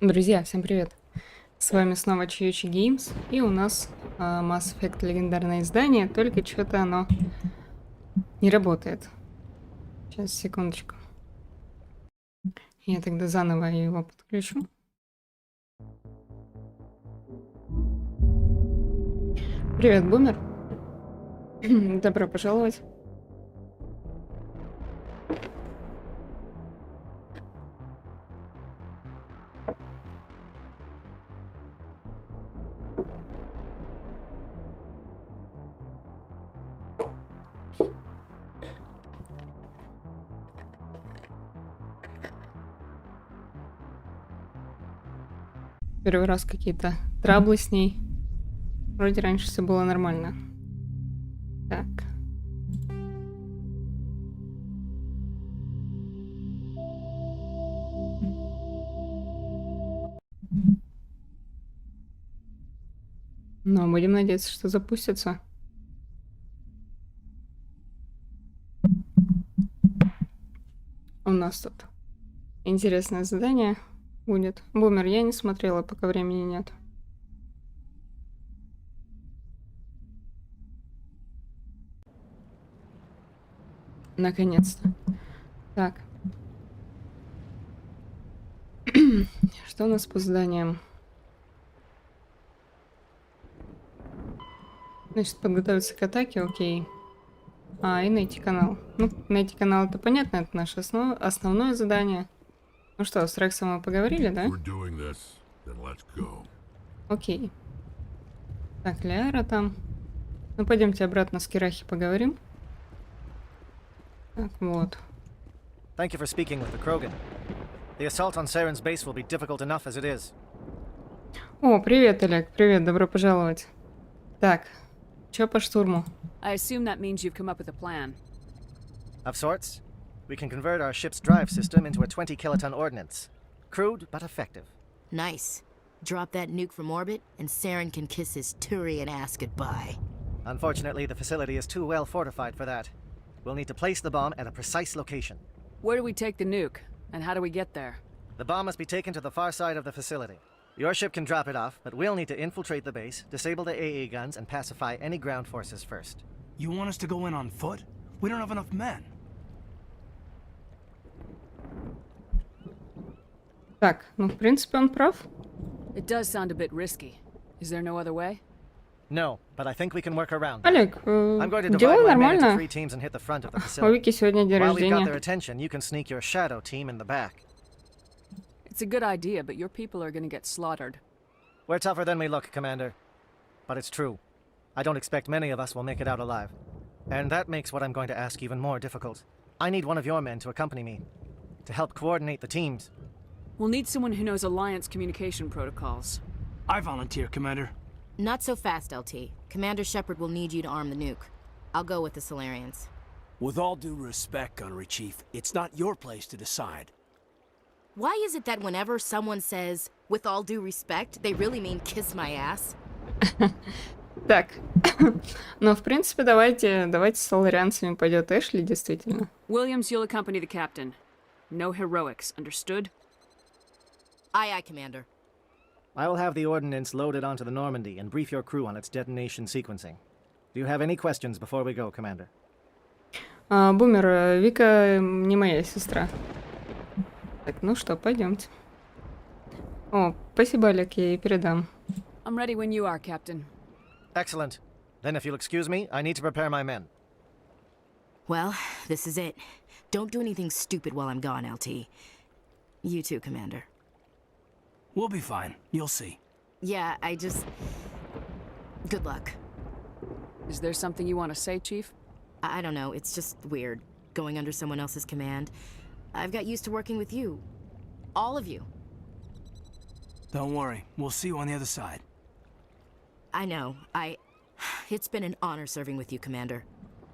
Друзья, всем привет! С вами снова Чьючи Геймс, и у нас Mass Effect легендарное издание, только что-то оно не работает. Сейчас, секундочку. Я тогда заново его подключу. Привет, Бумер! Добро пожаловать! Первый раз какие-то траблы с ней. Вроде раньше все было нормально. Так. Но будем надеяться, что запустится. У нас тут интересное задание будет. Бумер, я не смотрела, пока времени нет. Наконец-то. Так. Что у нас по заданиям? Значит, подготовиться к атаке, окей. И найти канал. Ну, найти канал, это понятно, это наше основное задание. Ну что, с Рексом мы поговорили, да? Окей. Так, Ляра там. Ну, пойдемте обратно с Кирахи поговорим. Так, вот. Thank you for speaking with the Krogan. The assault on Saren's base will be difficult enough as it is. О, привет, Олег. Привет, добро пожаловать. Так, чё по штурму? I assume that means you've come up with a plan. Of sorts, we can convert our ship's drive system into a 20-kiloton ordnance. Crude, but effective. Nice. Drop that nuke from orbit, and Saren can kiss his Turian ass goodbye. Unfortunately, the facility is too well fortified for that. We'll need to place the bomb at a precise location. Where do we take the nuke? And how do we get there? The bomb must be taken to the far side of the facility. Your ship can drop it off, but we'll need to infiltrate the base, disable the AA guns, and pacify any ground forces first. You want us to go in on foot? We don't have enough men. Так, ну, в принципе, он прав. It does sound a bit risky. Is there no other way? No, but I think we can work around. Олег, I'm going to дела divide my men into нормально. 3 teams and hit the front of the У facility. Вики сегодня день While we've got their рождения. attention, you can sneak your shadow team in the back. It's a good idea, but your people are going to get slaughtered. We're tougher than we look, Commander. But it's true. I don't expect many of us will make it out alive. And that makes what I'm going to ask even more difficult. I need one of your men to accompany me, to help coordinate the teams. We'll need someone who knows Alliance communication protocols. I volunteer, Commander. Not so fast, LT. Commander Shepard will need you to arm the nuke. I'll go with the Solarians. With all due respect, Gunnery Chief, it's not your place to decide. Why is it that whenever someone says, with all due respect, they really mean kiss my ass? Так, но в принципе давайте с соларианцами пойдет Эшли, действительно. Williams, you'll accompany the captain. No heroics, understood? Aye, aye, Commander. I will have the ordnance loaded onto the Normandy and brief your crew on its detonation sequencing. Do you have any questions before we go, Commander? Бумер, Вика не моя сестра. Так, ну что, пойдемте. О, спасибо, Олег, я ей передам. I'm ready when you are, Captain. Excellent. Then if you'll excuse me, I need to prepare my men. Well, this is it. Don't do anything stupid while I'm gone, LT. You too, Commander. We'll be fine. You'll see. Yeah, I just... Good luck. Is there something you want to say, Chief? I don't know, it's just weird, going under someone else's command. I've got used to working with you. All of you. Don't worry. We'll see you on the other side. I know. It's been an honor serving with you, Commander.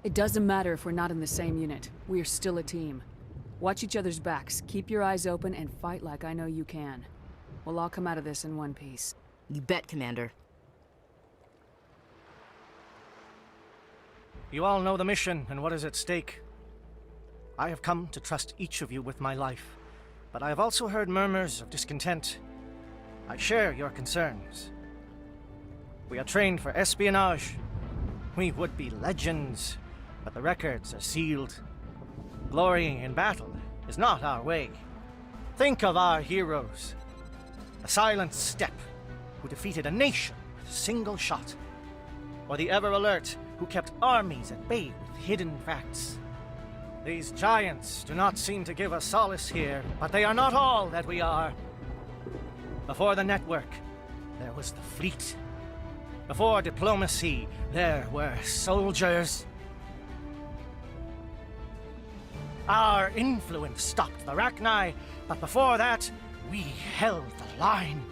It doesn't matter if we're not in the same unit. We are still a team. Watch each other's backs, keep your eyes open, and fight like I know you can. We'll all come out of this in one piece. You bet, Commander. You all know the mission and what is at stake. I have come to trust each of you with my life, but I have also heard murmurs of discontent I share your concerns. We are trained for espionage. We would be legends, but the records are sealed. Glorying in battle is not our way. Think of our heroes. The silent step who defeated a nation with a single shot. Or the ever alert who kept armies at bay with hidden facts. These giants do not seem to give us solace here, but they are not all that we are. Before the network, there was the fleet. Before diplomacy, there were soldiers. Our influence stopped the Rachni, but before that, we held the line.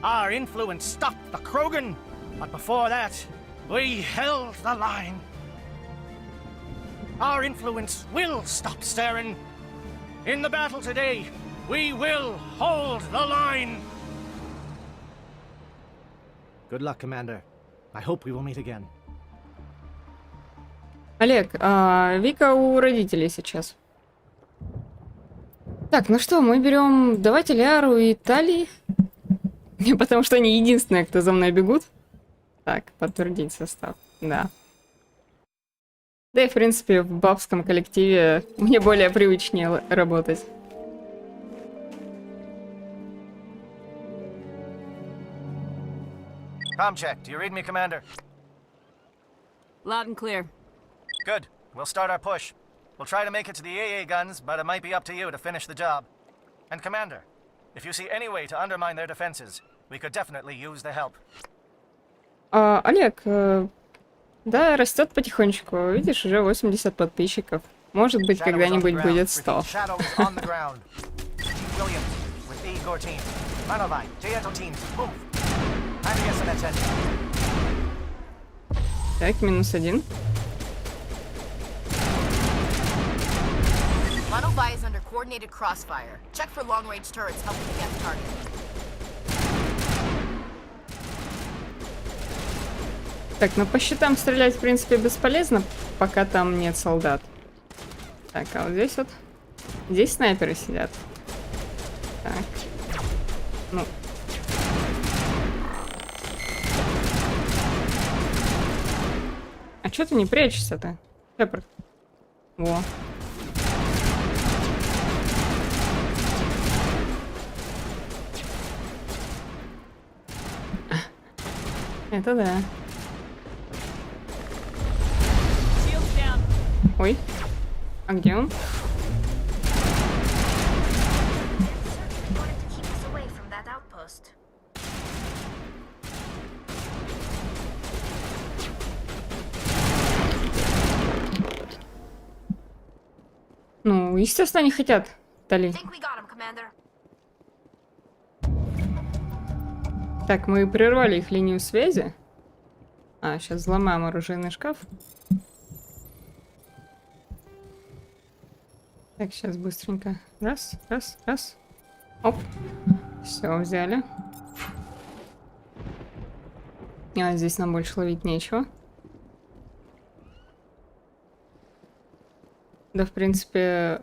Our influence stopped the Krogan, but before that, we held the line. Our influence will stop Saren. In the battle today, we will hold the line. Good luck, Commander. I hope we will meet again. Олег, Вика у родителей сейчас. Так, ну что, мы берем... Давайте Ляру и Тали. Потому что они единственные, кто за мной бегут. Так, подтвердить состав. Да. Да и, в принципе, в бабском коллективе мне более привычнее работать. Com check. Do you read me, Commander? Loud and clear. Good. We'll start our push. We'll try to make it to the AA guns, but it might be up to you to finish the job. And Commander, if you see any way to undermine their defenses, we could definitely use the help. Олег, да, растет потихонечку. Видишь, уже 80 подписчиков. Может быть, когда-нибудь будет 100. Так, -1. Manovai is under coordinated crossfire. Check for long-range turrets helping against target. Так, ну по щитам стрелять, в принципе, бесполезно, пока там нет солдат. Так, а вот здесь вот... Здесь снайперы сидят. Так. Ну... А чё ты не прячешься-то? Шепард. Во. Это да. Ой. А где он? Ну, естественно, они хотят, Тали. Так, мы прервали их линию связи. А, сейчас взломаем оружейный шкаф. Так, сейчас быстренько. Раз, раз, раз. Оп. Все, взяли. А, здесь нам больше ловить нечего. Да, в принципе...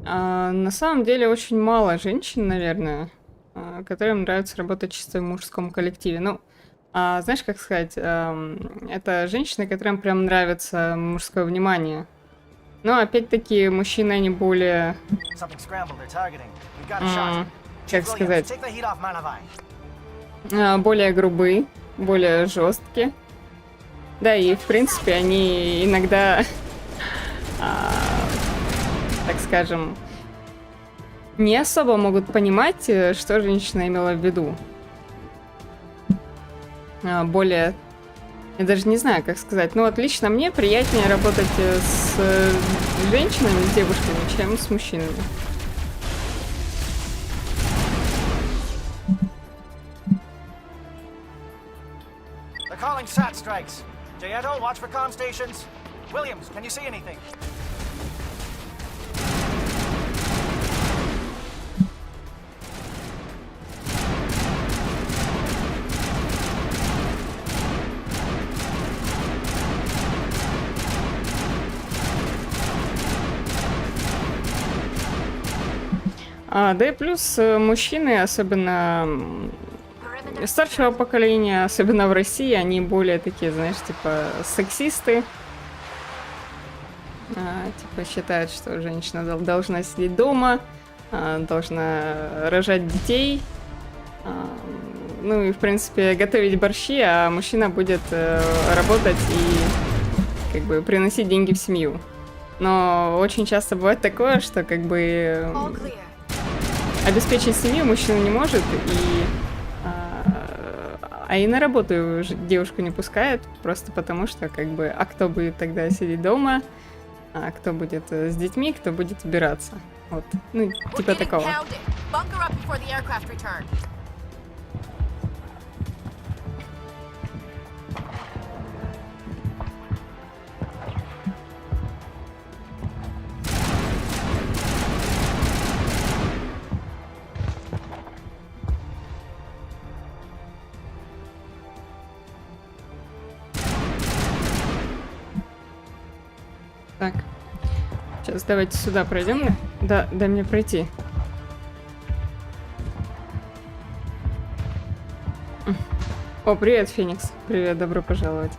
на самом деле очень мало женщин, наверное, которым нравится работать чисто в мужском коллективе. Ну, знаешь, как сказать, это женщины, которым прям нравится мужское внимание. Но опять-таки мужчины, они более... как сказать... более грубые, более жесткие. Да, и в принципе они иногда, так скажем, не особо могут понимать, что женщина имела в виду. Более... Я даже не знаю, как сказать. Ну вот лично мне приятнее работать с женщинами, с девушками, чем с мужчинами. Calling SAT strikes. Jayeto, watch for comm stations. Williams, can you see anything? Да и плюс мужчины, особенно старшего поколения, особенно в России, они более такие, знаешь, типа сексисты. Типа считают, что женщина должна сидеть дома, должна рожать детей, ну и в принципе готовить борщи, а мужчина будет работать и как бы приносить деньги в семью. Но очень часто бывает такое, что как бы обеспечить семью мужчина не может, и на работу девушку не пускают, просто потому что как бы, а кто будет тогда сидеть дома, а кто будет с детьми, кто будет убираться. Вот, ну, типа такого. Так, сейчас давайте сюда пройдем. Да, дай мне пройти. О, привет, Феникс. Привет, добро пожаловать.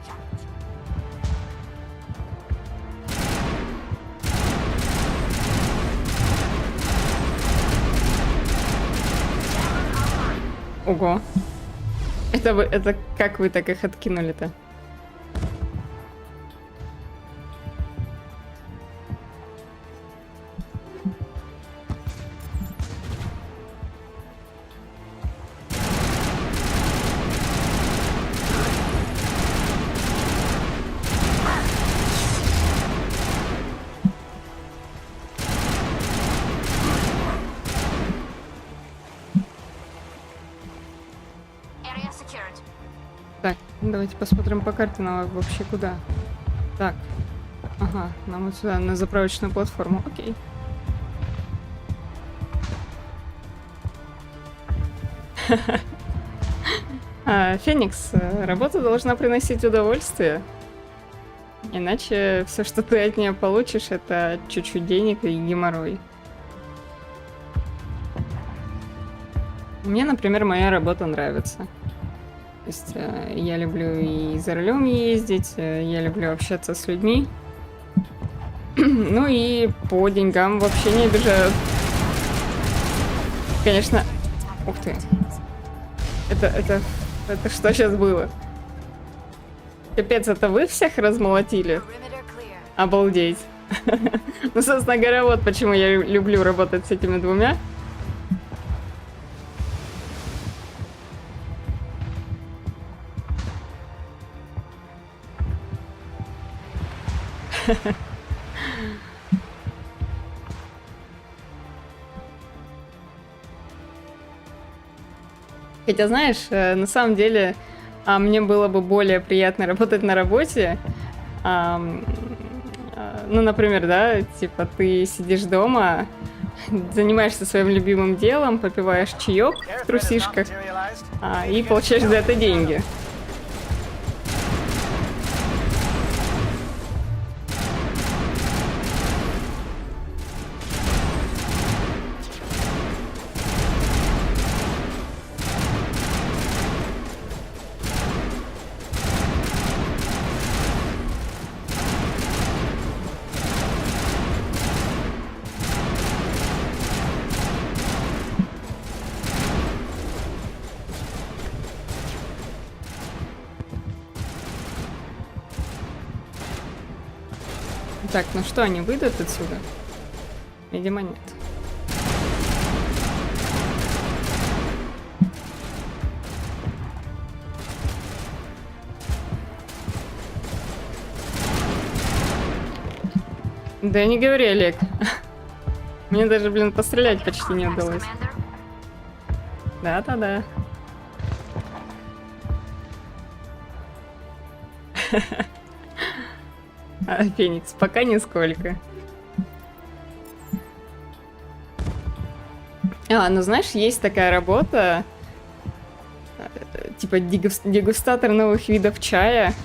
Ого. Это как вы так их откинули-то? Так, давайте посмотрим по карте, нам вообще куда. Так, ага, нам вот сюда, на заправочную платформу, окей. Феникс, работа должна приносить удовольствие. Иначе все, что ты от нее получишь, это чуть-чуть денег и геморрой. Мне, например, моя работа нравится. То есть я люблю и за рулем ездить, я люблю общаться с людьми. Ну и по деньгам вообще не обижают. Конечно... Ух ты. Это что сейчас было? Капец, это вы всех размолотили? Обалдеть. Ну, собственно говоря, вот почему я люблю работать с этими двумя. Хотя, знаешь, на самом деле, мне было бы более приятно работать на работе. Ну, например, да, типа ты сидишь дома, занимаешься своим любимым делом, попиваешь чаек в трусишках и получаешь за это деньги. Так, ну что, они выйдут отсюда? Видимо, нет. Да не говори, Олег. Мне даже, блин, пострелять почти не удалось. Да-да-да. Феникс, пока нисколько. Ну знаешь, есть такая работа, типа дегустатор новых видов чая.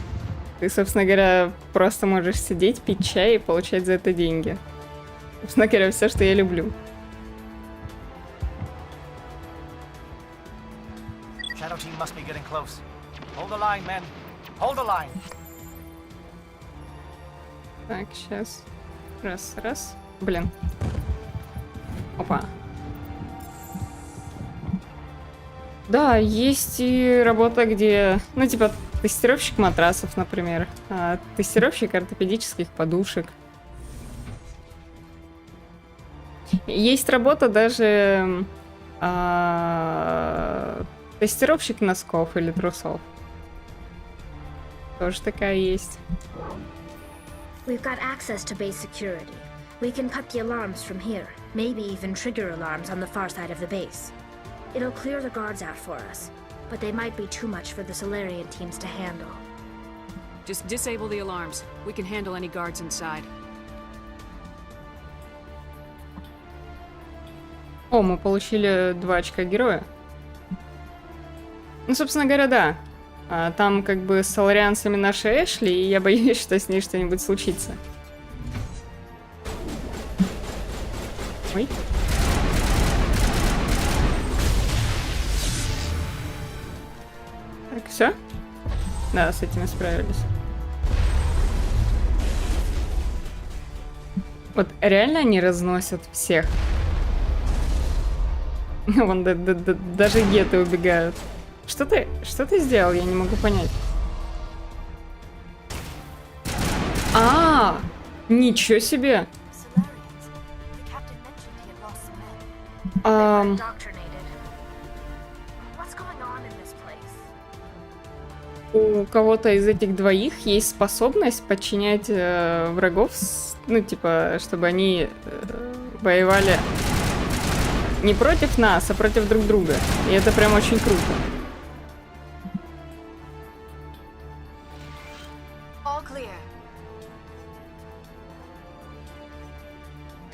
Ты, собственно говоря, просто можешь сидеть, пить чай и получать за это деньги. Собственно говоря, все, что я люблю. team must be getting close. Hold the line, men. Hold the line. Так, сейчас. Раз, раз. Блин. Опа. Да, есть и работа, где, ну, типа, тестировщик матрасов, например. Тестировщик ортопедических подушек. Есть работа даже тестировщик носков или трусов. Тоже такая есть. We've got access to base security. We can cut the alarms from here, maybe even trigger alarms on the far side of the base. It'll clear the guards out for us, but they might be too much for the Solarian teams to handle. Just disable the alarms. We can handle any guards inside. О, мы получили 2 очка героя. Ну, собственно говоря, да. Там как бы с соларианцами наша Эшли, и я боюсь, что с ней что-нибудь случится. Ой. Так, все? Да, с этими справились. Вот реально они разносят всех. Вон даже геты убегают. Что ты сделал? Я не могу понять. Ничего себе! У кого-то из этих двоих есть способность подчинять врагов, ну, типа, чтобы они воевали не против нас, а против друг друга. И это прям очень круто.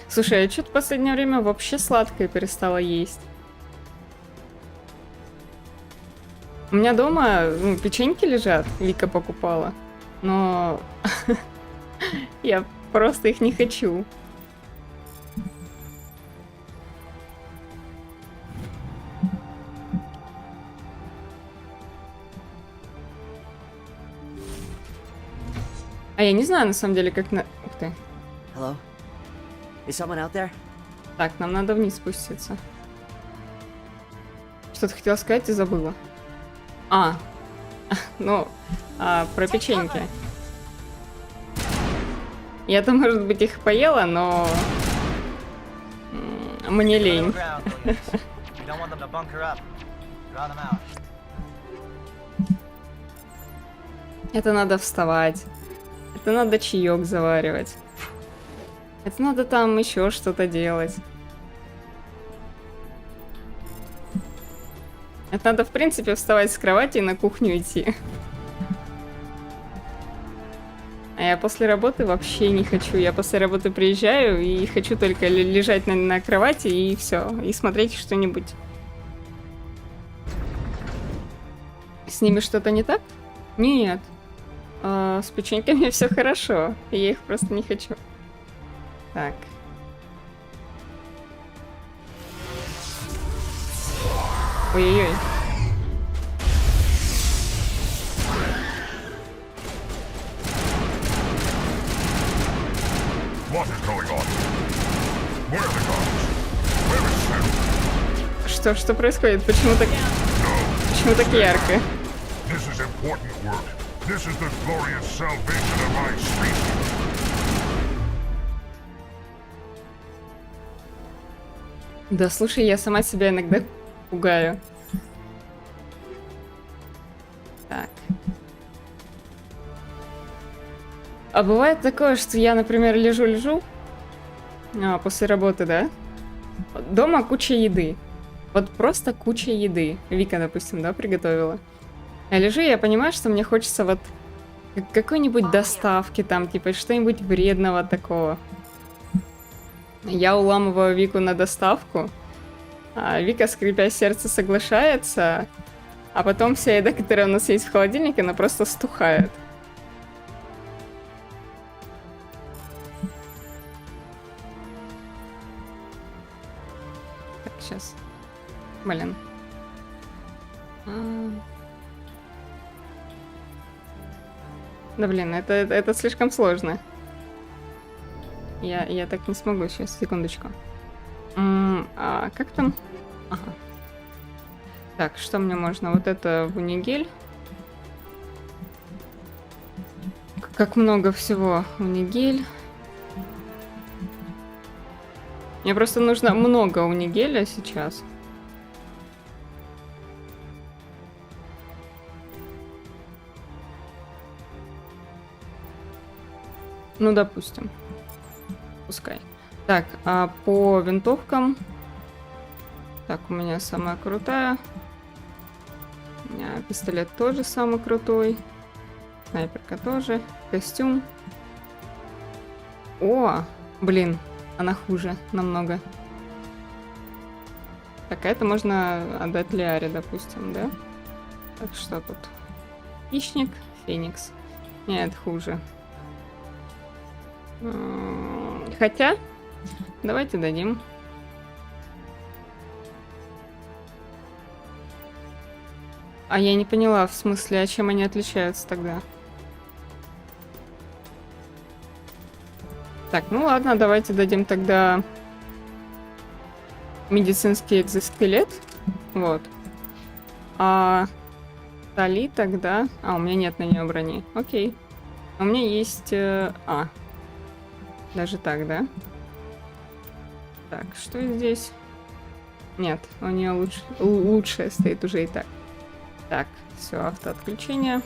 Слушай, я что-то в последнее время вообще сладкое перестала есть. У меня дома печеньки лежат, Вика покупала, но я просто их не хочу. А я не знаю, на самом деле, как на... Ух ты. Hello? Is someone out there? Так, нам надо вниз спуститься. Что-то хотела сказать и забыла. Про печеньки. Я-то, может быть, их поела, но... Мне лень. Это надо вставать. Это надо чаек заваривать. Это надо там еще что-то делать. Это надо, в принципе, вставать с кровати и на кухню идти. А я после работы вообще не хочу. Я после работы приезжаю и хочу только лежать на кровати и все. И смотреть что-нибудь. С ними что-то не так? Нет. С печеньками все хорошо. Я их просто не хочу. Так. Ой-ой-ой. Что происходит? Почему так ярко? Да, слушай, я сама себя иногда пугаю. Так. А бывает такое, что я, например, лежу, после работы, да? Дома куча еды. Вот просто куча еды. Вика, допустим, да, приготовила. Я лежу, и я понимаю, что мне хочется вот какой-нибудь доставки там, типа, что-нибудь вредного такого. Я уламываю Вику на доставку, а Вика, скрипя сердце, соглашается, а потом вся еда, которая у нас есть в холодильнике, она просто стухает. Так, сейчас. Блин. Да блин, это слишком сложно. Я так не смогу сейчас, секундочку. Как там? Ага. Так, что мне можно? Вот это в унигель. Как много всего унигель. Мне просто нужно много унигеля сейчас. Ну, допустим. Пускай. Так, а по винтовкам... Так, у меня самая крутая. У меня пистолет тоже самый крутой. Снайперка тоже. Костюм. О, блин, она хуже намного. Так, а это можно отдать Лиаре, допустим, да? Так, что тут? Хищник, Феникс. Нет, хуже. Хотя, давайте дадим. А я не поняла, в смысле, а чем они отличаются тогда? Так, ну ладно, давайте дадим тогда медицинский экзоскелет. Вот. А Тали тогда... А, у меня нет на нее брони. Окей. У меня есть... Даже так, да? Так, что здесь? Нет, у нее лучшее стоит уже и так. Так, все, автоотключение.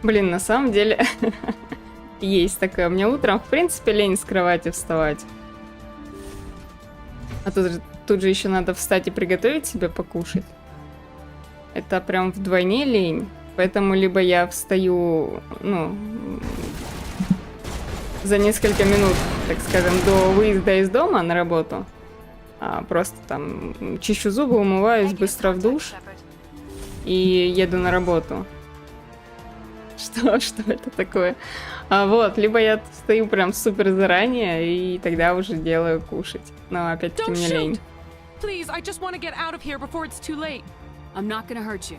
Блин, на самом деле есть такое. Мне утром, в принципе, лень с кровати вставать. А тут же еще надо встать и приготовить себе покушать. Это прям вдвойне лень. Поэтому либо я встаю, ну, за несколько минут, так скажем, до выезда из дома на работу. Просто там чищу зубы, умываюсь, быстро в душ и еду на работу. Что это такое? Вот, либо я встаю прям супер заранее и тогда уже делаю кушать. Но опять-таки мне лень. Please, I just want to get out of here before it's too late. I'm not gonna hurt you.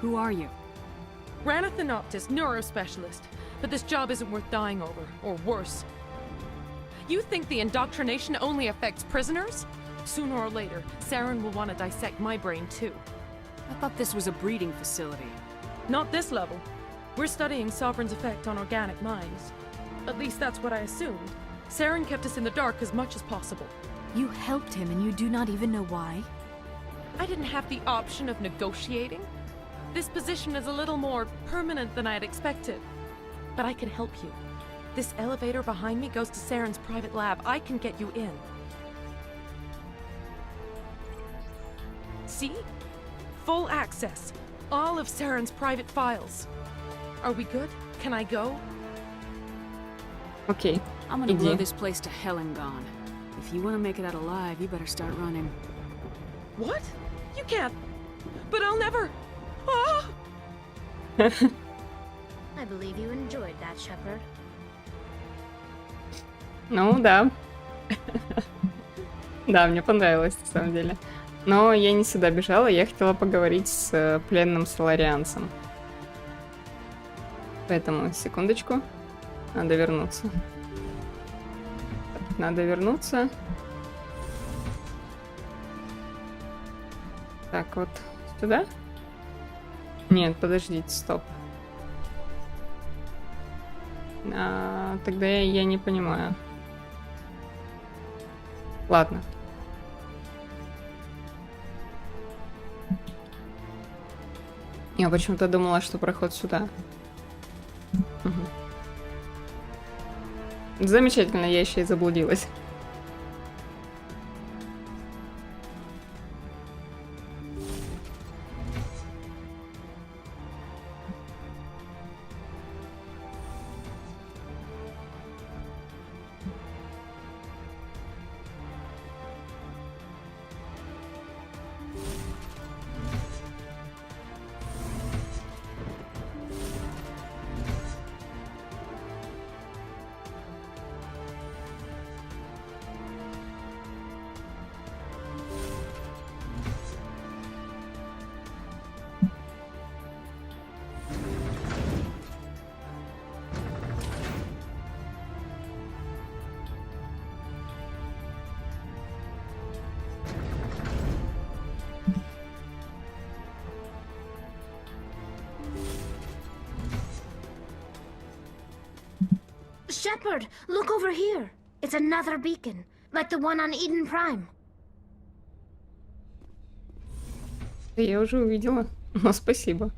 Who are you? Ranathanoptis, neurospecialist. But this job isn't worth dying over, or worse. You think the indoctrination only affects prisoners? Sooner or later, Saren will want to dissect my brain too. I thought this was a breeding facility. Not this level. We're studying Sovereign's effect on organic minds. At least that's what I assumed. Saren kept us in the dark as much as possible. You helped him and you do not even know why? I didn't have the option of negotiating. This position is a little more permanent than I had expected. But I can help you. This elevator behind me goes to Saren's private lab. I can get you in. See? Full access. All of Saren's private files. Are we good? Can I go? Окей, I'm gonna blow иди. this place to hell and gone. If you want to make it out alive, you better start running. What? You can't. But I'll never. Ah! I believe you enjoyed that, Shepard. Ну, да. Да, мне понравилось, на самом деле. Но я не сюда бежала, я хотела поговорить с пленным соларианцем. Поэтому, секундочку. Надо вернуться. Так, надо вернуться. Так, вот сюда? Нет, подождите, стоп. Тогда я не понимаю. Ладно. Я почему-то думала, что проход сюда. Угу. Замечательно, я еще и заблудилась. Shepard, look over here. It's another beacon, like the one on Eden Prime. Я уже увидела, но спасибо.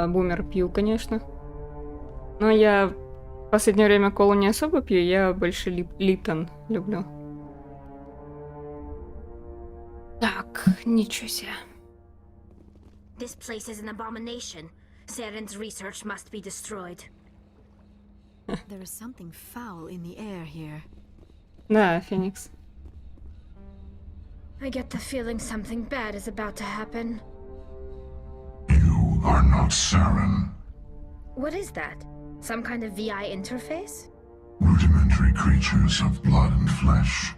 Бумер пью, конечно. Но я в последнее время колу не особо пью, я больше Липтон люблю. Так, ничего себе. This place is an abomination. Saren's research must be destroyed. There is something foul in the air here. Да, Феникс. I get the feeling something bad is about to happen. You are not Saren. What is that? Some kind of VI interface? Rudimentary creatures of blood and flesh.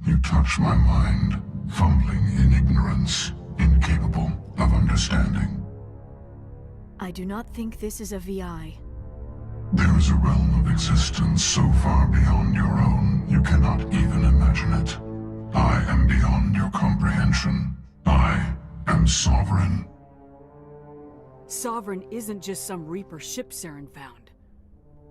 You touch my mind, fumbling in ignorance, incapable of understanding. I do not think this is a VI. There is a realm of existence so far beyond your own, you cannot even imagine it. I am beyond your comprehension. I am sovereign. Sovereign isn't just some Reaper ship Saren found.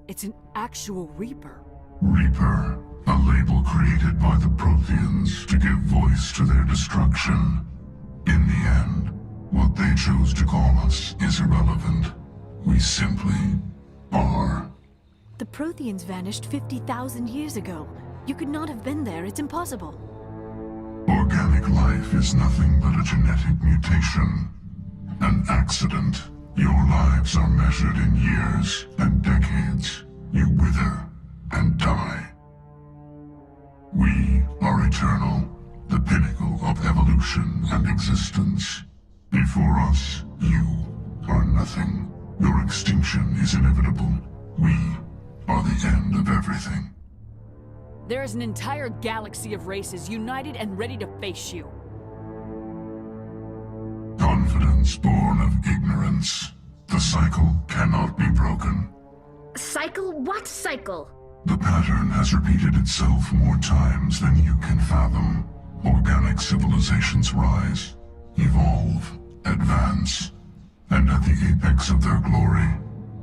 It's an actual Reaper. Reaper, a label created by the Protheans to give voice to their destruction. In the end, what they chose to call us is irrelevant. We simply are. The Protheans vanished 50,000 years ago. You could not have been there. It's impossible. Organic life is nothing but a genetic mutation. An accident. Your lives are measured in years and decades. You wither and die. We are eternal, the pinnacle of evolution and existence. Before us, you are nothing. Your extinction is inevitable. We are the end of everything. There is an entire galaxy of races united and ready to face you. Confidence born of ignorance. The cycle cannot be broken. Cycle? What cycle? The pattern has repeated itself more times than you can fathom. Organic civilizations rise, evolve, advance, and at the apex of their glory,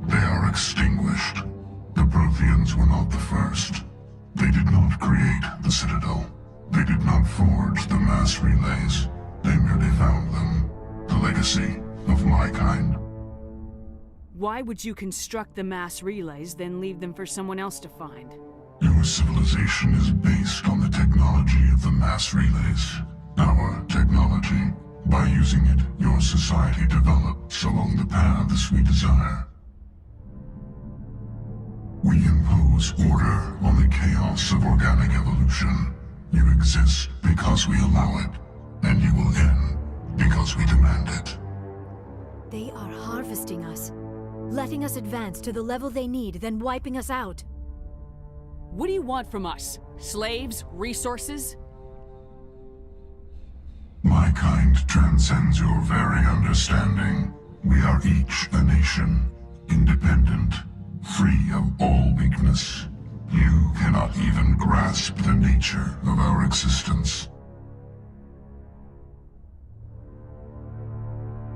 they are extinguished. The Protheans were not the first. They did not create the Citadel. They did not forge the mass relays. They merely found them. The legacy of my kind. Why would you construct the mass relays, then leave them for someone else to find? Your civilization is based on the technology of the mass relays. Our technology. By using it, your society develops along the paths we desire. We impose order on the chaos of organic evolution. You exist because we allow it, and you will end because we demand it. They are harvesting us, letting us advance to the level they need, then wiping us out. What do you want from us? Slaves? Resources? My kind transcends your very understanding. We are each a nation, independent, free of all weakness. You cannot even grasp the nature of our existence.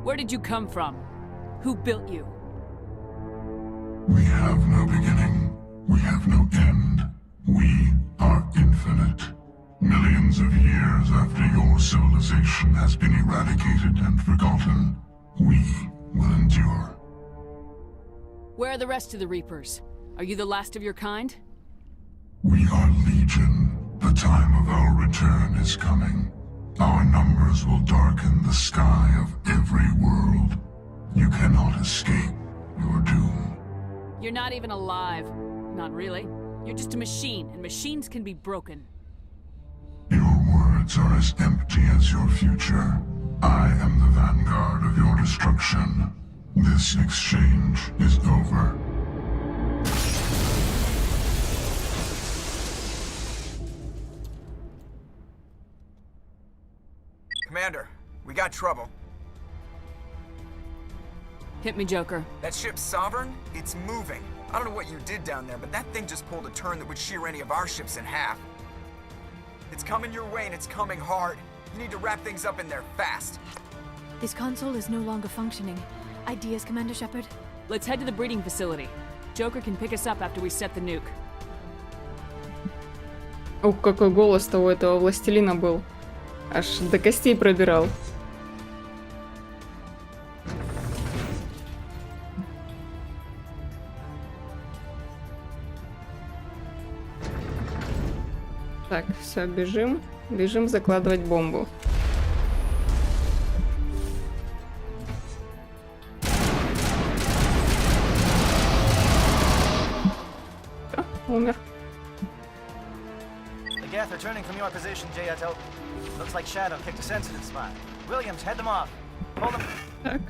Where did you come from? Who built you? We have no beginning. We have no end. We are infinite. Millions of years after your civilization has been eradicated and forgotten, we will endure. Where are the rest of the Reapers? Are you the last of your kind? We are legion. The time of our return is coming. Our numbers will darken the sky of every world. You cannot escape your doom. You're not even alive. Not really. You're just a machine, and machines can be broken. Your words are as empty as your future. I am the vanguard of your destruction. This exchange is over. Commander, we got trouble. Hit me, Joker. That ship's Sovereign? It's moving. I don't know what you did down there, but that thing just pulled a turn that would shear any of our ships in half. It's coming your way and it's coming hard. You need to wrap things up in there fast. This console is no longer functioning. Ideas, Commander Shepard? Let's head to the breeding facility. Joker can pick us up after we set the nuke. Ух, какой голос-то у этого властелина был. Аж до костей пробирал. Так, все, бежим. Бежим закладывать бомбу. Всё, умер. The Geth are turning from your position, Jayato. Looks like Shadow picked a sensitive spot. Williams, head them off. Pull them. Так.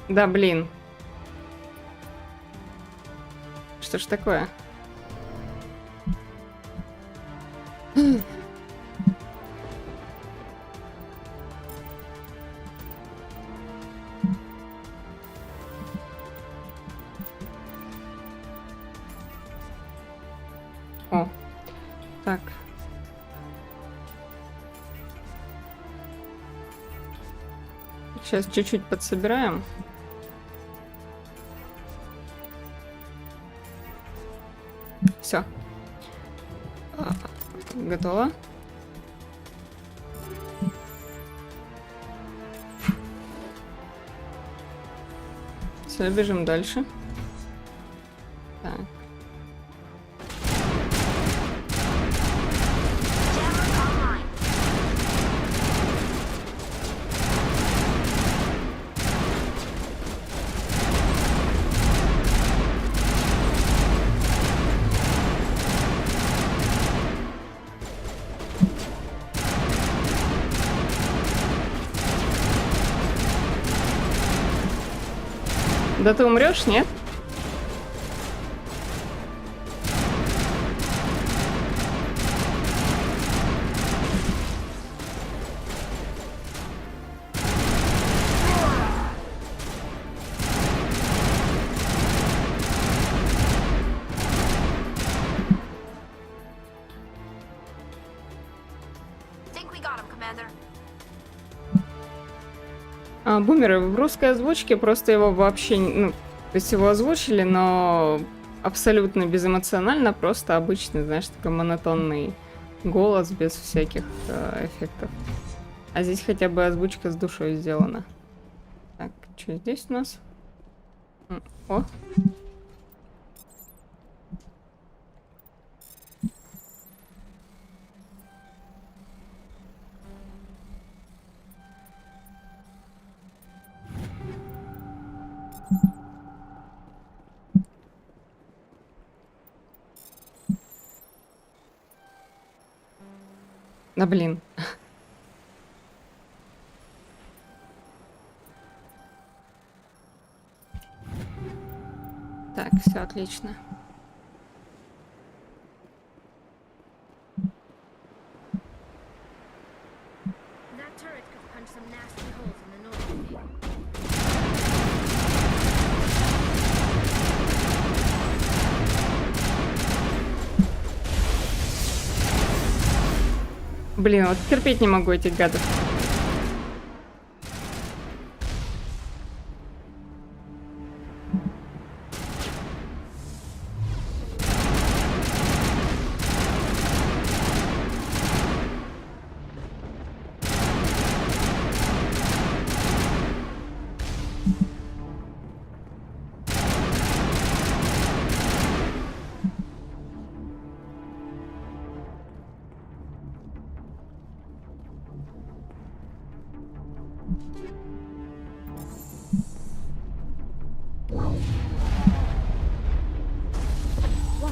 Да, блин. Что ж такое? О, так. Сейчас чуть-чуть подсобираем. Все. Готово. Все, бежим дальше. Так. Да ты умрешь, нет? Бумеры в русской озвучке просто его вообще, ну, то есть его озвучили, но абсолютно безэмоционально, просто обычный, знаешь, такой монотонный голос без всяких эффектов. А здесь хотя бы озвучка с душой сделана. Так, что здесь у нас? О! Да блин. Так, все отлично. Блин, вот терпеть не могу этих гадов.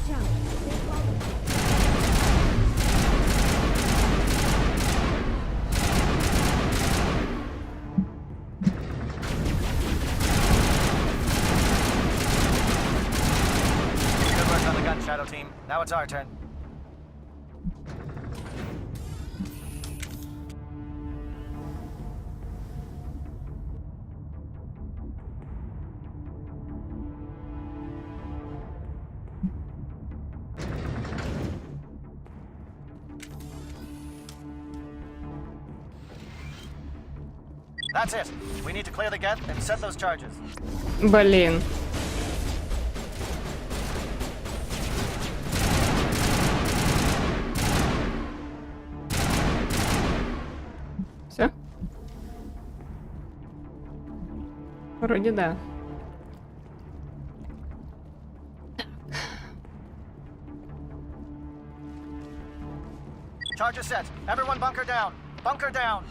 Good work on the gun, Shadow Team. Now it's our turn. That's it. We need to clear the gate and set those charges. Блин. Все? Вроде да. Charges set. Everyone bunker down. Bunker down.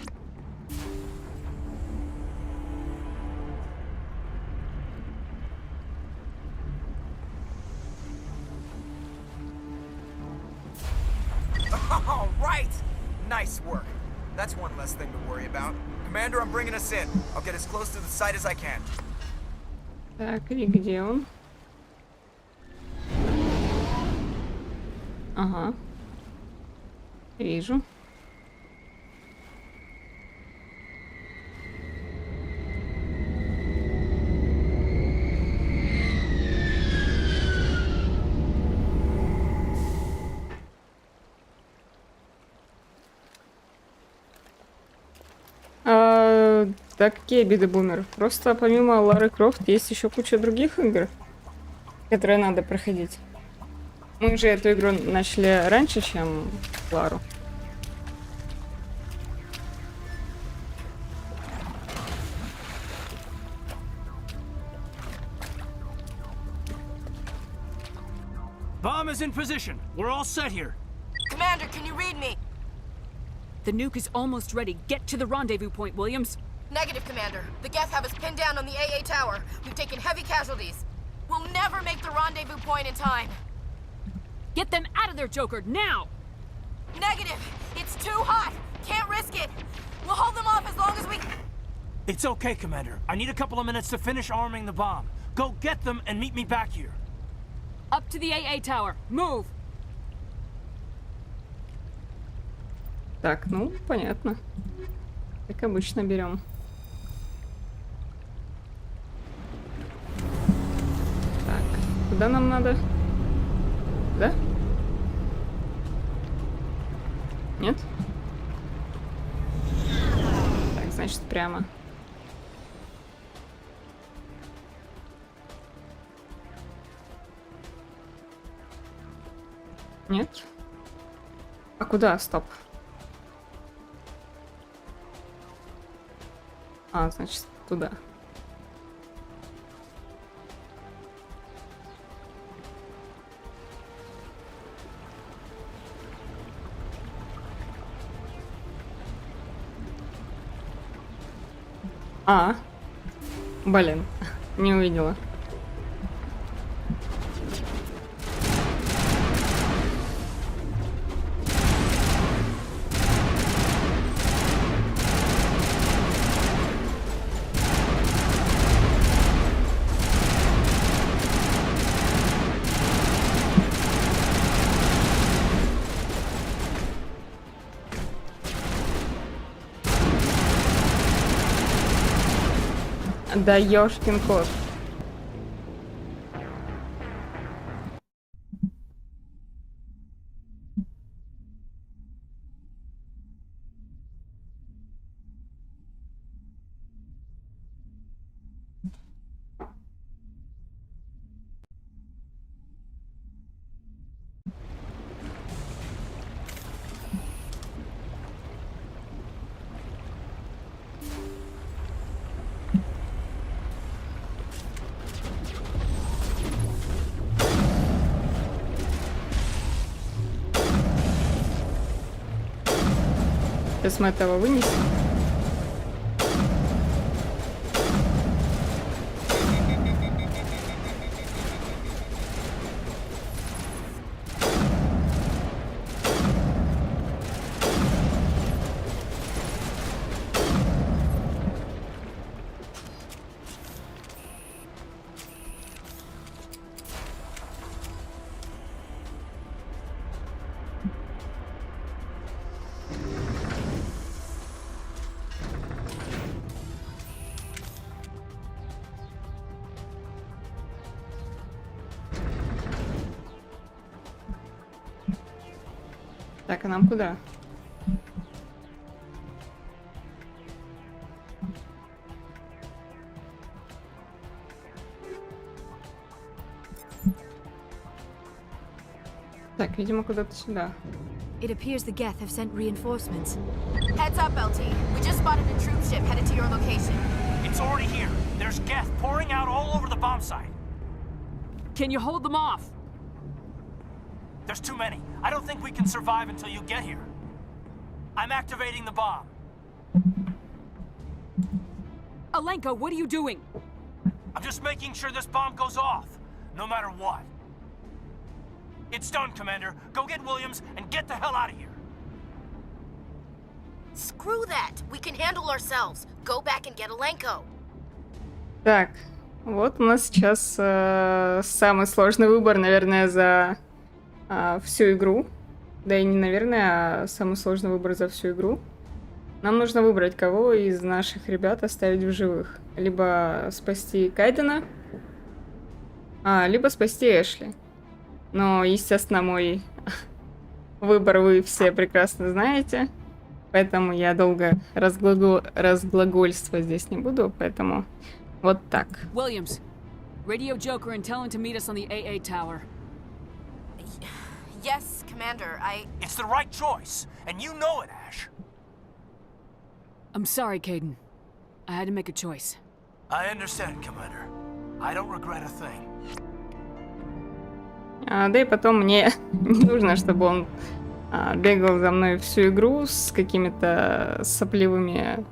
All right! Nice work. That's one less thing to worry about. Commander, I'm bringing us in. I'll get as close to the site as I can. Так, и где он? Ага. Вижу. Да какие беды, бумер? Просто помимо Лары Крофт есть еще куча других игр, которые надо проходить. Мы же эту игру начали раньше, чем Лару. Bomb is in position. We're all set here. Commander, can you read me? The nuke is almost ready. Get to the rendezvous point, Williams. Negative, Commander. The Geth have us pinned down on the AA tower. We've taken heavy casualties. We'll never make the rendezvous point in time. Get them out of there, Joker, now! Negative! It's too hot! Can't risk it! We'll hold them off as long as we... It's okay, Commander. I need a couple of minutes to finish arming the bomb. Go get them and meet me back here. Up to the AA tower. Move! Так, ну, понятно. Как обычно берем. Так, куда нам надо? Да? Нет? Так, значит, прямо. Нет? А куда? Стоп. А, значит, туда. А, блин, не увидела. Да ёшкин кот. Сейчас мы этого вынесем. Так, а нам куда? Так, видимо, куда-то сюда. It appears the Geth have sent reinforcements. Heads up, LT. We just spotted a troop ship headed to your location. It's already here. There's Geth pouring out all over the bomb site. Can you hold them off? There's too many. I don't think we can survive until you get here. I'm activating the bomb. Alenka, what are you doing? I'm just making sure this bomb goes off, no matter what. It's done, Commander. Go get Williams and get the hell out of here. Screw that. We can handle ourselves. Go back and get Alenko. Так, вот у нас сейчас самый сложный выбор, наверное, за всю игру. Да и не наверное, а самый сложный выбор за всю игру. Нам нужно выбрать, кого из наших ребят оставить в живых. Либо спасти Кайдена, либо спасти Эшли. Но, естественно, мой выбор вы все прекрасно знаете. Поэтому я долго разглагольствовать здесь не буду. Поэтому вот так. Williams, radio Joker and tell him to meet us on the AA tower. Yes, Commander, It's the right choice, and you know it, Ash. I'm sorry, Caden. I had to make a choice. I understand, Commander. I don't regret a thing. Да и потом мне не нужно, чтобы он бегал за мной всю игру с какими-то сопливыми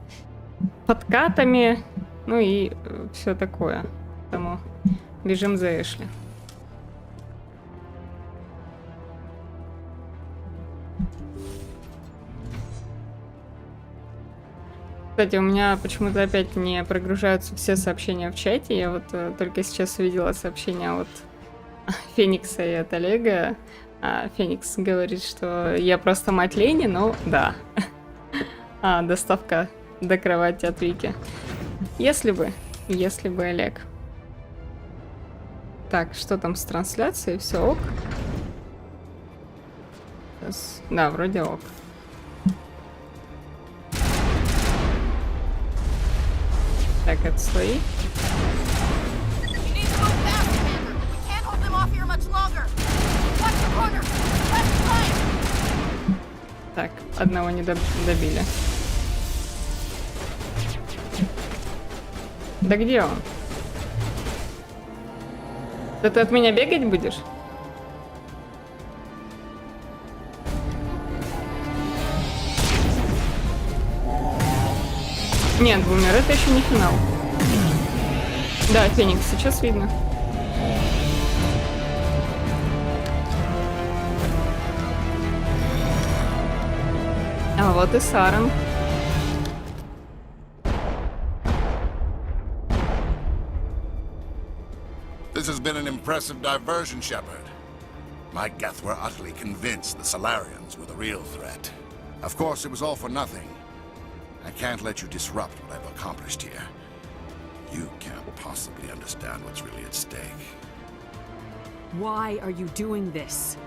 подкатами, ну и все такое. Поэтому бежим за Эшли. Кстати, у меня почему-то опять не прогружаются все сообщения в чате. Я вот только сейчас увидела сообщение от Феникса и от Олега. Феникс говорит, что я просто мать лени, но да. Доставка до кровати от Вики. Если бы Олег. Так, что там с трансляцией? Все ок? Да, вроде ок. Так, это свои. Так, одного не добили. Да где он? Да ты от меня бегать будешь? Нет, Бумер, это еще не финал. Да, Феникс, сейчас видно. А вот и Саран. This has been an impressive diversion, Shepard. My Geth were utterly convinced the Solarians were the real threat. Of course, it was all for nothing. I can't let you disrupt what I've accomplished here. You can't possibly understand what's really at stake. Why are you doing this?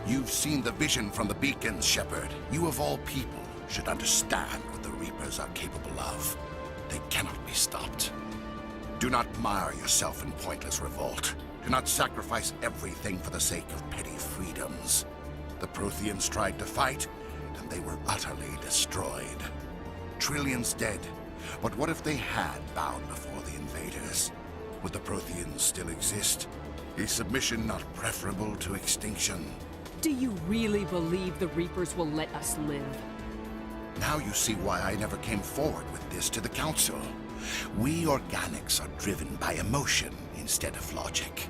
You've seen the vision from the beacons, Shepard. You of all people should understand what the Reapers are capable of. They cannot be stopped. Do not mire yourself in pointless revolt. Do not sacrifice everything for the sake of petty freedoms. The Protheans tried to fight, and they were utterly destroyed. Trillions dead. But what if they had bowed before the invaders? Would the Protheans still exist? Is submission not preferable to extinction? Do you really believe the Reapers will let us live? Now you see why I never came forward with this to the Council. We organics are driven by emotion instead of logic.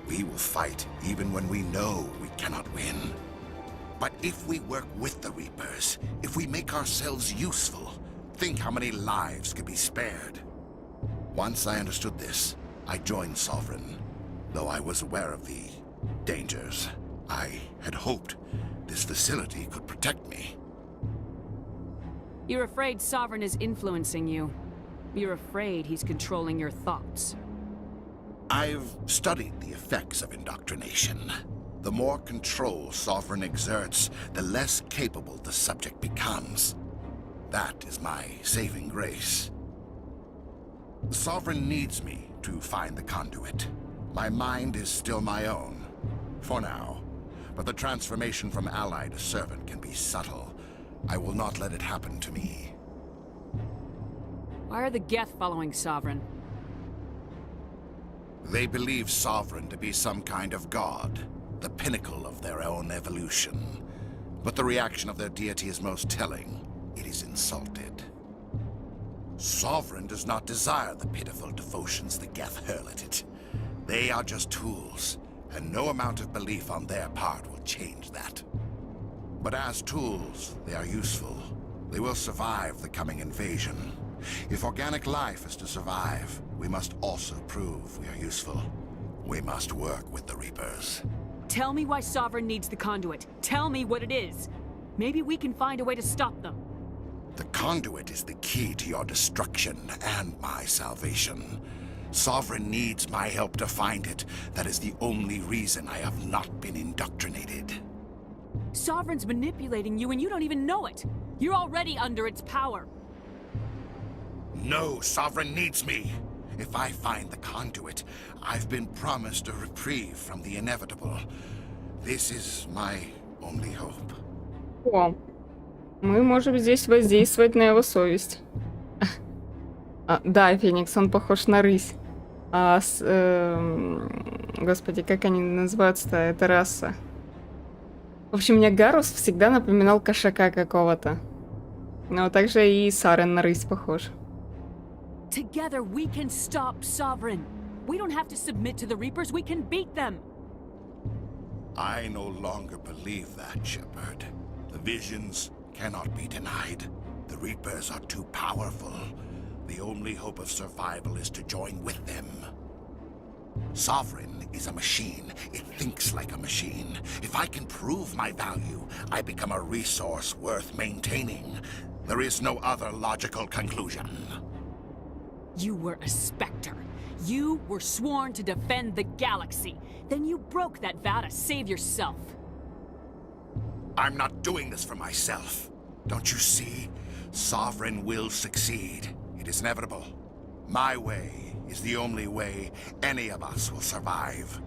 We will fight even when we know we cannot win. But if we work with the Reapers, if we make ourselves useful, think how many lives could be spared. Once I understood this, I joined Sovereign, though I was aware of the dangers. I had hoped this facility could protect me. You're afraid Sovereign is influencing you. You're afraid he's controlling your thoughts. I've studied the effects of indoctrination. The more control Sovereign exerts, the less capable the subject becomes. That is my saving grace. Sovereign needs me to find the conduit. My mind is still my own, for now. But the transformation from ally to servant can be subtle. I will not let it happen to me. Why are the Geth following Sovereign? They believe Sovereign to be some kind of god, the pinnacle of their own evolution. But the reaction of their deity is most telling. It is insulted. Sovereign does not desire the pitiful devotions the Geth hurl at it. They are just tools, and no amount of belief on their part will change that. But as tools, they are useful. They will survive the coming invasion. If organic life is to survive, we must also prove we are useful. We must work with the Reapers. Tell me why Sovereign needs the conduit. Tell me what it is. Maybe we can find a way to stop them. The conduit is the key to your destruction and my salvation. Sovereign needs my help to find it. That is the only reason I have not been indoctrinated. Sovereign's manipulating you and you don't even know it. You're already under its power. No, Sovereign needs me. If I find the conduit, I've been promised a reprieve from the inevitable. This is my only hope. О, мы можем здесь воздействовать на его совесть. Да, Феникс, он похож на рысь. Господи, как они называются-то? Это раса. В общем, мне Гарус всегда напоминал кошака какого-то. Но также и Сарен на рысь похож. Together we can stop Sovereign. We don't have to submit to the Reapers, we can beat them. I no longer believe that, Shepard. The visions cannot be denied. The Reapers are too powerful. The only hope of survival is to join with them. Sovereign is a machine. It thinks like a machine. If I can prove my value, I become a resource worth maintaining. There is no other logical conclusion. You were a Spectre. You were sworn to defend the galaxy. Then you broke that vow to save yourself. I'm not doing this for myself. Don't you see? Sovereign will succeed. It is inevitable. My way is the only way any of us will survive.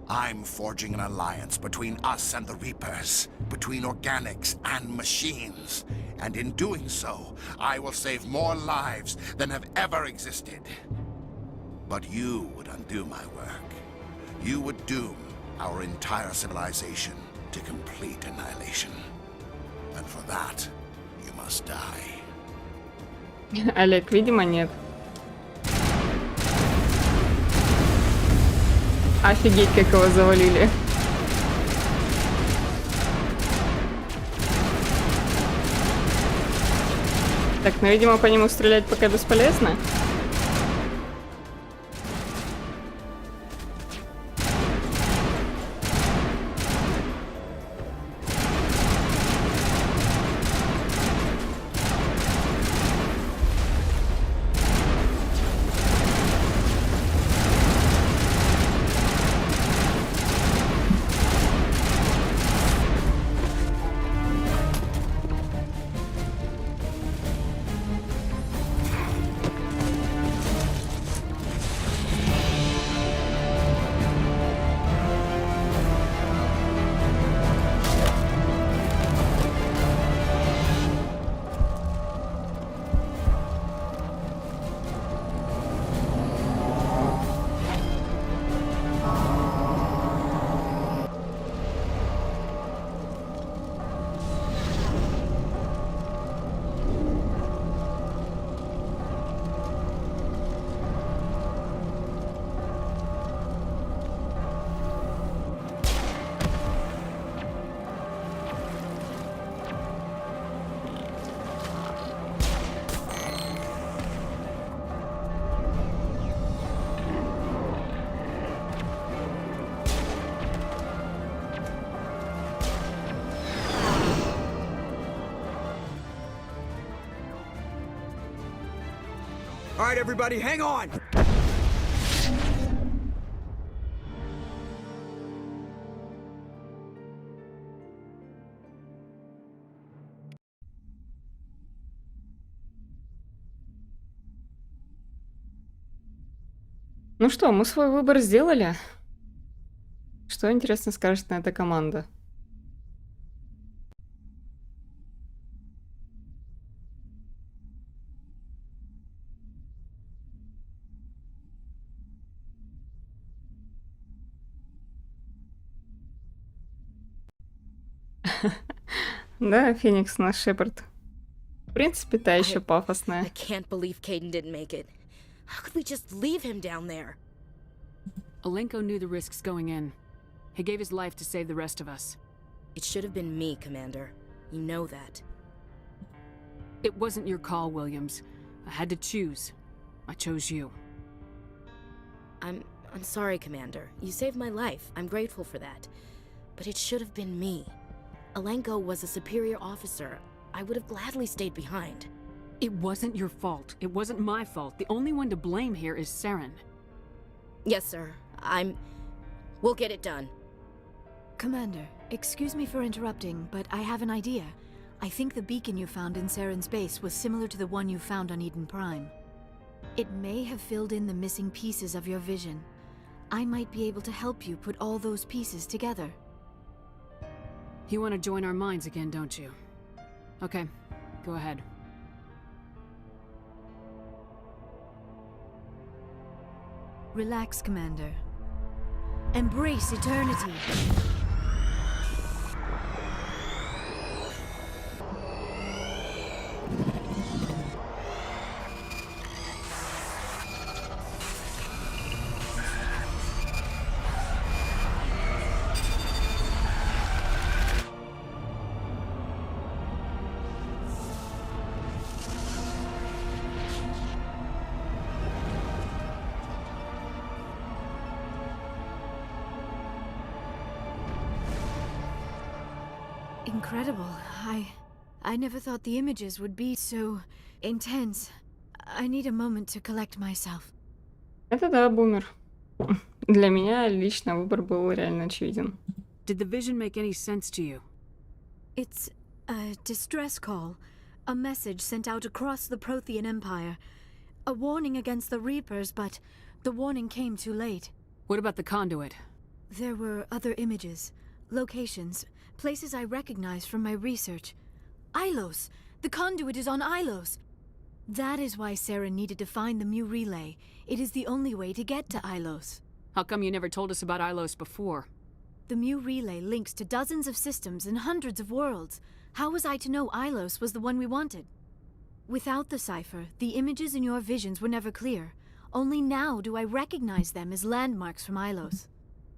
I'm forging an alliance between us and the Reapers, between organics and machines. And in doing so, I will save more lives than have ever existed. But you would undo my work. You would doom our entire civilization to complete annihilation. And for that, you must die. Олег, видимо, нет. Офигеть, как его завалили. Так, ну, видимо, по нему стрелять пока бесполезно. All right, everybody, hang on! Ну что, мы свой выбор сделали. Что, интересно, скажет на это команда? Да, Феникс наш Шепард. В принципе, та еще пафосная. I can't believe Caden didn't make it. How could we just leave him down there? Alenko knew the risks going in. He gave his life to save the rest of us. It should have been me, Commander. You know that. It wasn't your call, Williams. I had to choose. I chose you. I'm sorry, Commander. You saved my life. I'm grateful for that. But it should have been me. Alenko was a superior officer. I would have gladly stayed behind. It wasn't your fault. It wasn't my fault. The only one to blame here is Saren. Yes, sir. We'll get it done. Commander, excuse me for interrupting, but I have an idea. I think the beacon you found in Saren's base was similar to the one you found on Eden Prime. It may have filled in the missing pieces of your vision. I might be able to help you put all those pieces together. You want to join our minds again, don't you? Okay, go ahead. Relax, Commander. Embrace eternity. Incredible. I never thought the images would be so intense. I need a moment to collect myself. Это да, бумер. Для меня лично выбор был реально очевиден. Did the vision make any sense to you? It's a distress call. A message sent out across the Prothean Empire. A warning against the Reapers, but the warning came too late. What about the conduit? There were other images, locations, places I recognized from my research. Ilos! The conduit is on Ilos! That is why Saren needed to find the Mu relay. It is the only way to get to Ilos. How come you never told us about Ilos before? The Mu relay links to dozens of systems and hundreds of worlds. How was I to know Ilos was the one we wanted? Without the cipher, the images in your visions were never clear. Only now do I recognize them as landmarks from Ilos.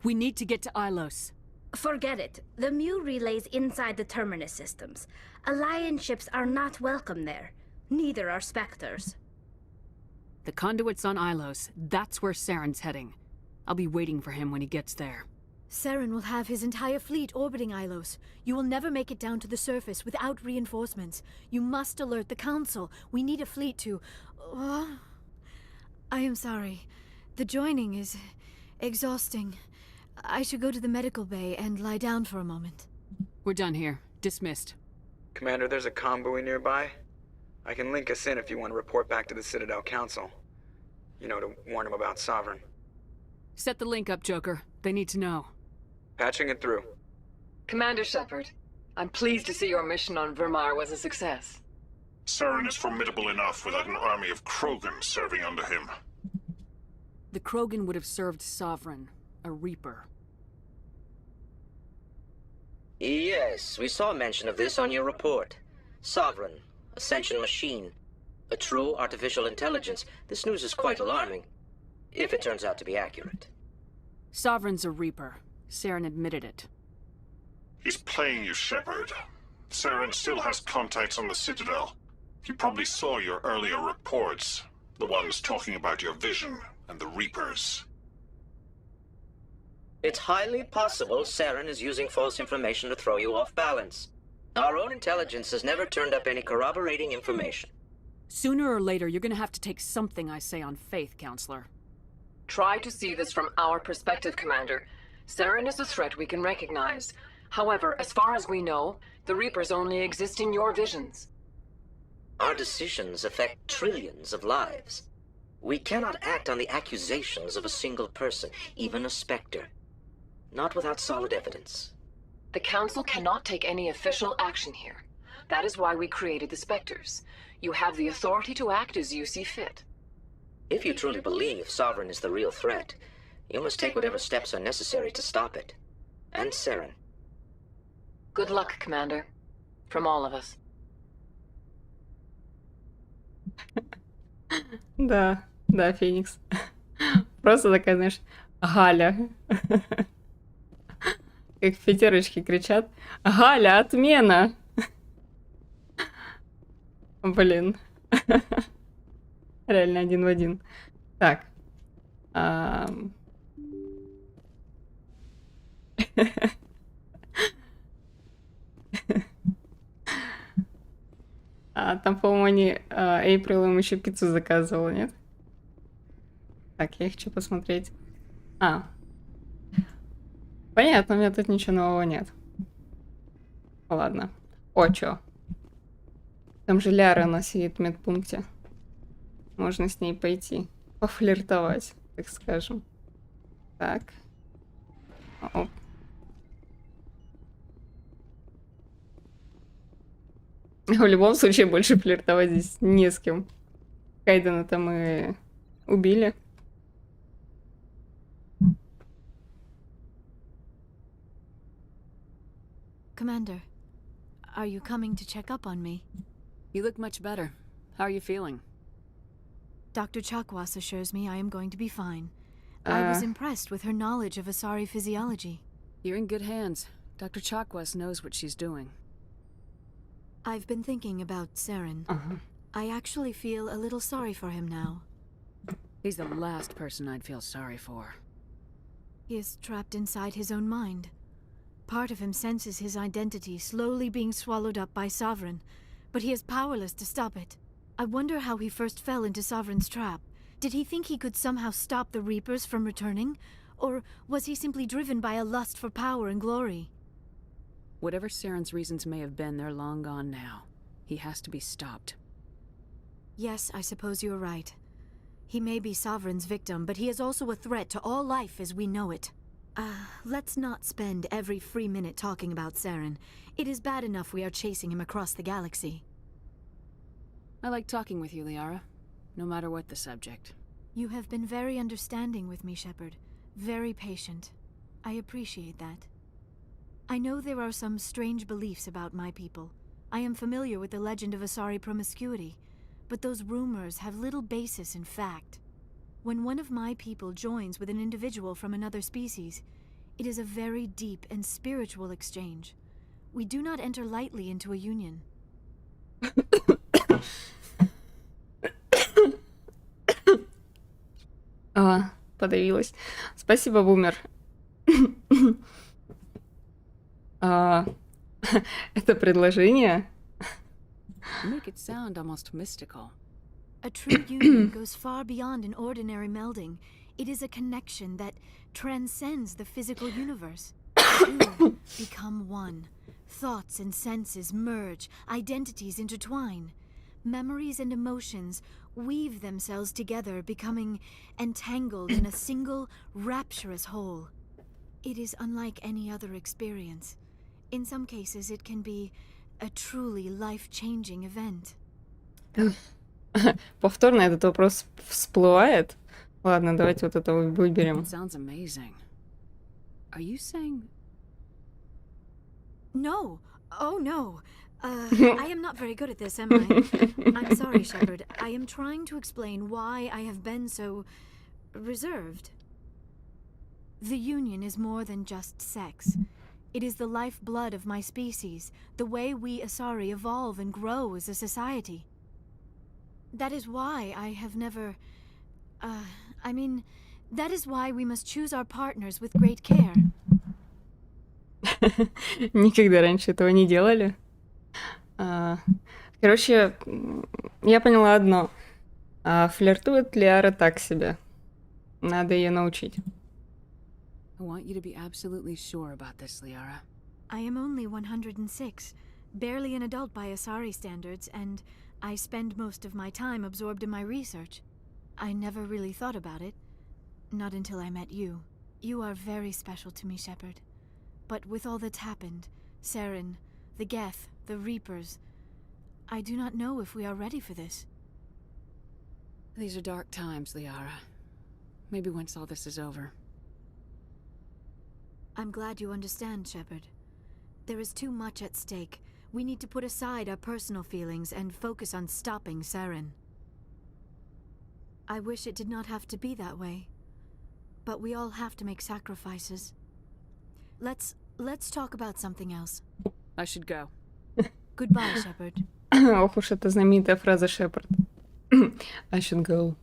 We need to get to Ilos. Forget it. The Mu relay's inside the Terminus systems. Alliance ships are not welcome there. Neither are Spectres. The conduit's on Ilos. That's where Saren's heading. I'll be waiting for him when he gets there. Saren will have his entire fleet orbiting Ilos. You will never make it down to the surface without reinforcements. You must alert the Council. We need a fleet to... I am sorry. The joining is exhausting. I should go to the medical bay and lie down for a moment. We're done here. Dismissed. Commander, there's a convoy nearby. I can link us in if you want to report back to the Citadel Council. You know, to warn them about Sovereign. Set the link up, Joker. They need to know. Patching it through. Commander Shepard, I'm pleased to see your mission on Vermar was a success. Saren is formidable enough without an army of Krogan serving under him. The Krogan would have served Sovereign, a Reaper. Yes, we saw mention of this on your report. Sovereign, Ascension machine. A true artificial intelligence. This news is quite alarming. If it turns out to be accurate. Sovereign's a Reaper. Saren admitted it. He's playing you, Shepard. Saren still has contacts on the Citadel. He probably saw your earlier reports. The ones talking about your vision and the Reapers. It's highly possible Saren is using false information to throw you off balance. Our own intelligence has never turned up any corroborating information. Sooner or later, you're gonna have to take something I say on faith, Counselor. Try to see this from our perspective, Commander. Saren is a threat we can recognize. However, as far as we know, the Reapers only exist in your visions. Our decisions affect trillions of lives. We cannot act on the accusations of a single person, even a specter. Not without solid evidence. The Council cannot take any official action here. That is why we created the Spectres. You have the authority to act as you see fit. If you truly believe Sovereign is the real threat, you must take whatever steps are necessary to stop it. And Saren. Good luck, Commander. From all of us. Да, да, Феникс. Просто такая, знаешь, Галя. Как в пятерочке кричат. Галя, отмена! Блин. Реально один в один. Так. Там, по-моему, они Эйприл им еще пиццу заказывала, нет? Так, я хочу посмотреть. Понятно, у меня тут ничего нового нет. Ладно. О, чё? Там же Ляра, она сидит в медпункте. Можно с ней пойти. Пофлиртовать, так скажем. Так. Оп. В любом случае, больше флиртовать здесь не с кем. Кайдена-то мы убили. Commander, are you coming to check up on me? You look much better. How are you feeling? Dr. Chakwas assures me I am going to be fine. I was impressed with her knowledge of Asari physiology. You're in good hands. Dr. Chakwas knows what she's doing. I've been thinking about Saren. I actually feel a little sorry for him now. He's the last person I'd feel sorry for. He is trapped inside his own mind. Part of him senses his identity slowly being swallowed up by Sovereign, but he is powerless to stop it. I wonder how he first fell into Sovereign's trap. Did he think he could somehow stop the Reapers from returning? Or was he simply driven by a lust for power and glory? Whatever Saren's reasons may have been, they're long gone now. He has to be stopped. Yes, I suppose you're right. He may be Sovereign's victim, but he is also a threat to all life as we know it. Let's not spend every free minute talking about Saren. It is bad enough we are chasing him across the galaxy. I like talking with you, Liara. No matter what the subject. You have been very understanding with me, Shepard. Very patient. I appreciate that. I know there are some strange beliefs about my people. I am familiar with the legend of Asari promiscuity, but those rumors have little basis in fact. When one of my people joins with an individual from another species, it is a very deep and spiritual exchange. We do not enter lightly into a union. Подавилась. Спасибо, Бумер. Это предложение? Make it sound almost mystical. A true union goes far beyond an ordinary melding. It is a connection that transcends the physical universe. Two become one. Thoughts and senses merge, identities intertwine. Memories and emotions weave themselves together, becoming entangled in a single, rapturous whole. It is unlike any other experience. In some cases, it can be a truly life-changing event. Повторно этот вопрос всплывает. Ладно, давайте вот это выберем. It sounds amazing. Are you saying? No. Oh, no. I am not very good at this, am I? I'm sorry, Shepard. I am trying to explain why I have been so reserved. The Union is more than just sex. It is the lifeblood of my species, the way we Asari evolve and grow as a society. That is why I have never... that is why we must choose our partners with great care. Никогда раньше этого не делали. Короче, я поняла одно. Флиртует Лиара так себе. Надо ее научить. I want you to be absolutely sure about this, Liara. I am only 106, barely an adult by Asari standards, and I spend most of my time absorbed in my research. I never really thought about it. Not until I met you. You are very special to me, Shepard. But with all that's happened, Saren, the Geth, the Reapers, I do not know if we are ready for this. These are dark times, Liara. Maybe once all this is over. I'm glad you understand, Shepard. There is too much at stake. We need to put aside our personal feelings and focus on stopping Saren. I wish it did not have to be that way. But we all have to make sacrifices. Let's talk about something else. I should go. Goodbye, Shepard. Ох уж эта знаменитая фраза Шепард. I should go.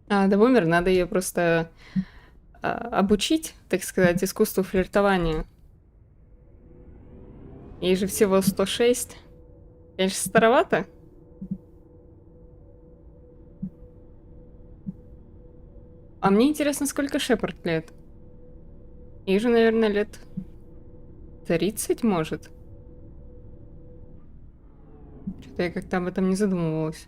Да умер, надо ее просто обучить, так сказать, искусству флиртования. Ей же всего 106. Конечно, старовато. А мне интересно, сколько Шепард лет. Ей же, наверное, лет 30, может. Что-то я как-то об этом не задумывалась.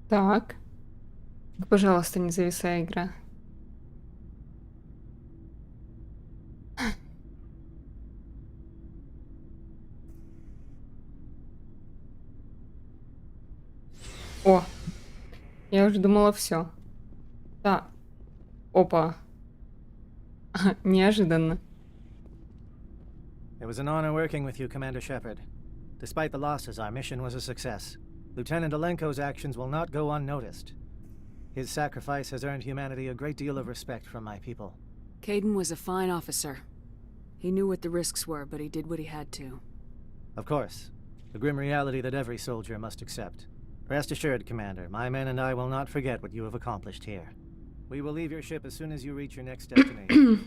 Так. Пожалуйста, не зависай, игра. О, я уже думала, все. Так. Опа. Неожиданно. It was an honor working with you, Commander Shepard. Despite the losses, our mission was a success. Lieutenant Alenko's actions will not go unnoticed. His sacrifice has earned humanity a great deal of respect from my people. Caden was a fine officer. He knew what the risks were, but he did what he had to. Of course. The grim reality that every soldier must accept. Rest assured, Commander, my men and I will not forget what you have accomplished here. We will leave your ship as soon as you reach your next destination.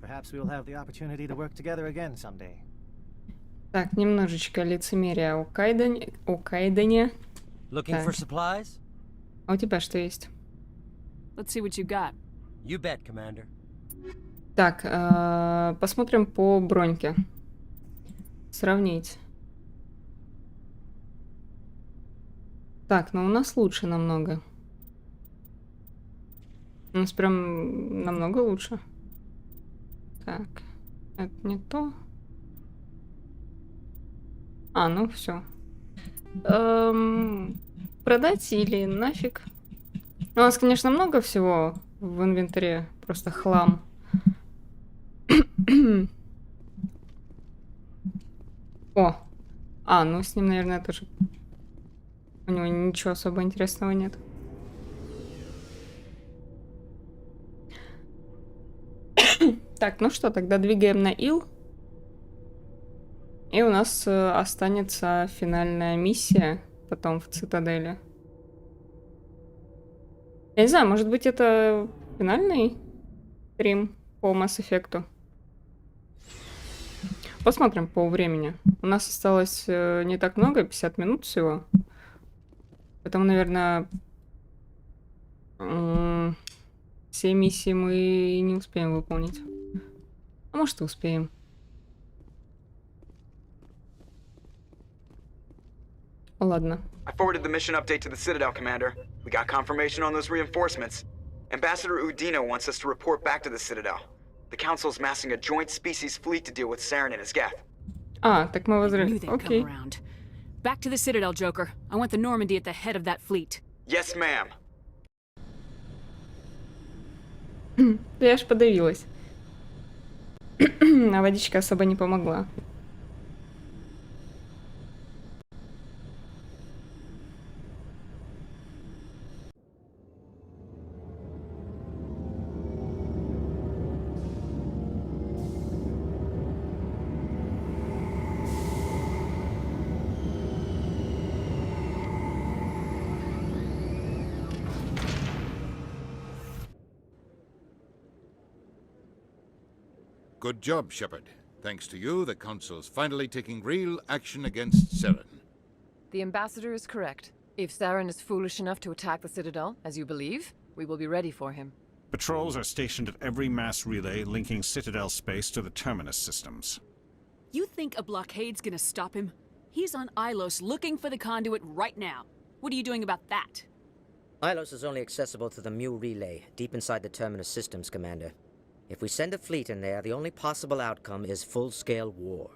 Perhaps we will have the opportunity to work together again someday. Так, немножечко лицемерия у Кайдене. Looking for supplies? А у тебя что есть? Let's see what you got. You bet, Commander. Так, посмотрим по броньке. Сравнить. Так, ну у нас лучше намного. У нас прям намного лучше. Так, это не то. А, ну все. Продать или нафиг? У нас, конечно, много всего в инвентаре. Просто хлам. О! А, ну с ним, наверное, тоже... У него ничего особо интересного нет. Так, ну что, тогда двигаем на Ил. И у нас останется финальная миссия потом в Цитадели. Я не знаю, может быть, это финальный стрим по Mass Effect. Посмотрим по времени. У нас осталось не так много, 50 минут всего. Поэтому, наверное, все миссии мы не успеем выполнить. А может, и успеем. Ладно. I forwarded the mission update to the Citadel, Commander. We got confirmation on those reinforcements. Ambassador Udino wants us to report back to the Citadel. The Council's massing a joint species fleet to deal with Saren and his Geth. А, так мы возвращаемся. Окей. Back to the Citadel, Joker. I want the Normandy at the head of that fleet. Yes, ma'am. Да я аж подавилась. А водичка особо не помогла. Good job, Shepard. Thanks to you, the Council's finally taking real action against Saren. The Ambassador is correct. If Saren is foolish enough to attack the Citadel, as you believe, we will be ready for him. Patrols are stationed at every mass relay linking Citadel space to the terminus systems. You think a blockade's gonna stop him? He's on Ilos looking for the conduit right now. What are you doing about that? Ilos is only accessible to the Mu relay, deep inside the terminus systems, Commander. If we send a fleet in there, the only possible outcome is full-scale war.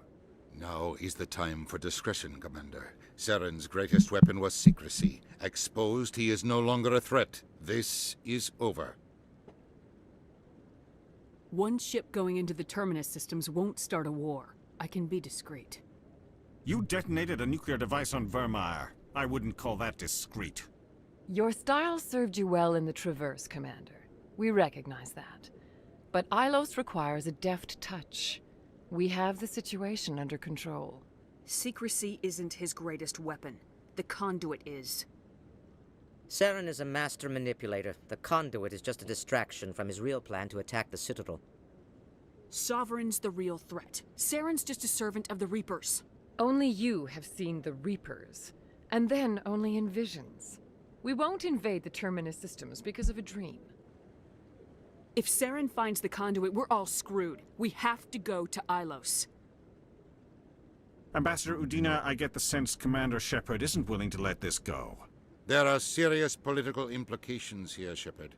Now is the time for discretion, Commander. Saren's greatest weapon was secrecy. Exposed, he is no longer a threat. This is over. One ship going into the terminus systems won't start a war. I can be discreet. You detonated a nuclear device on Vermeer. I wouldn't call that discreet. Your style served you well in the Traverse, Commander. We recognize that. But Ilos requires a deft touch. We have the situation under control. Secrecy isn't his greatest weapon. The conduit is. Saren is a master manipulator. The conduit is just a distraction from his real plan to attack the Citadel. Sovereign's the real threat. Saren's just a servant of the Reapers. Only you have seen the Reapers, and then only in visions. We won't invade the terminus systems because of a dream. If Saren finds the conduit, we're all screwed. We have to go to Ilos. Ambassador Udina, I get the sense Commander Shepard isn't willing to let this go. There are serious political implications here, Shepard.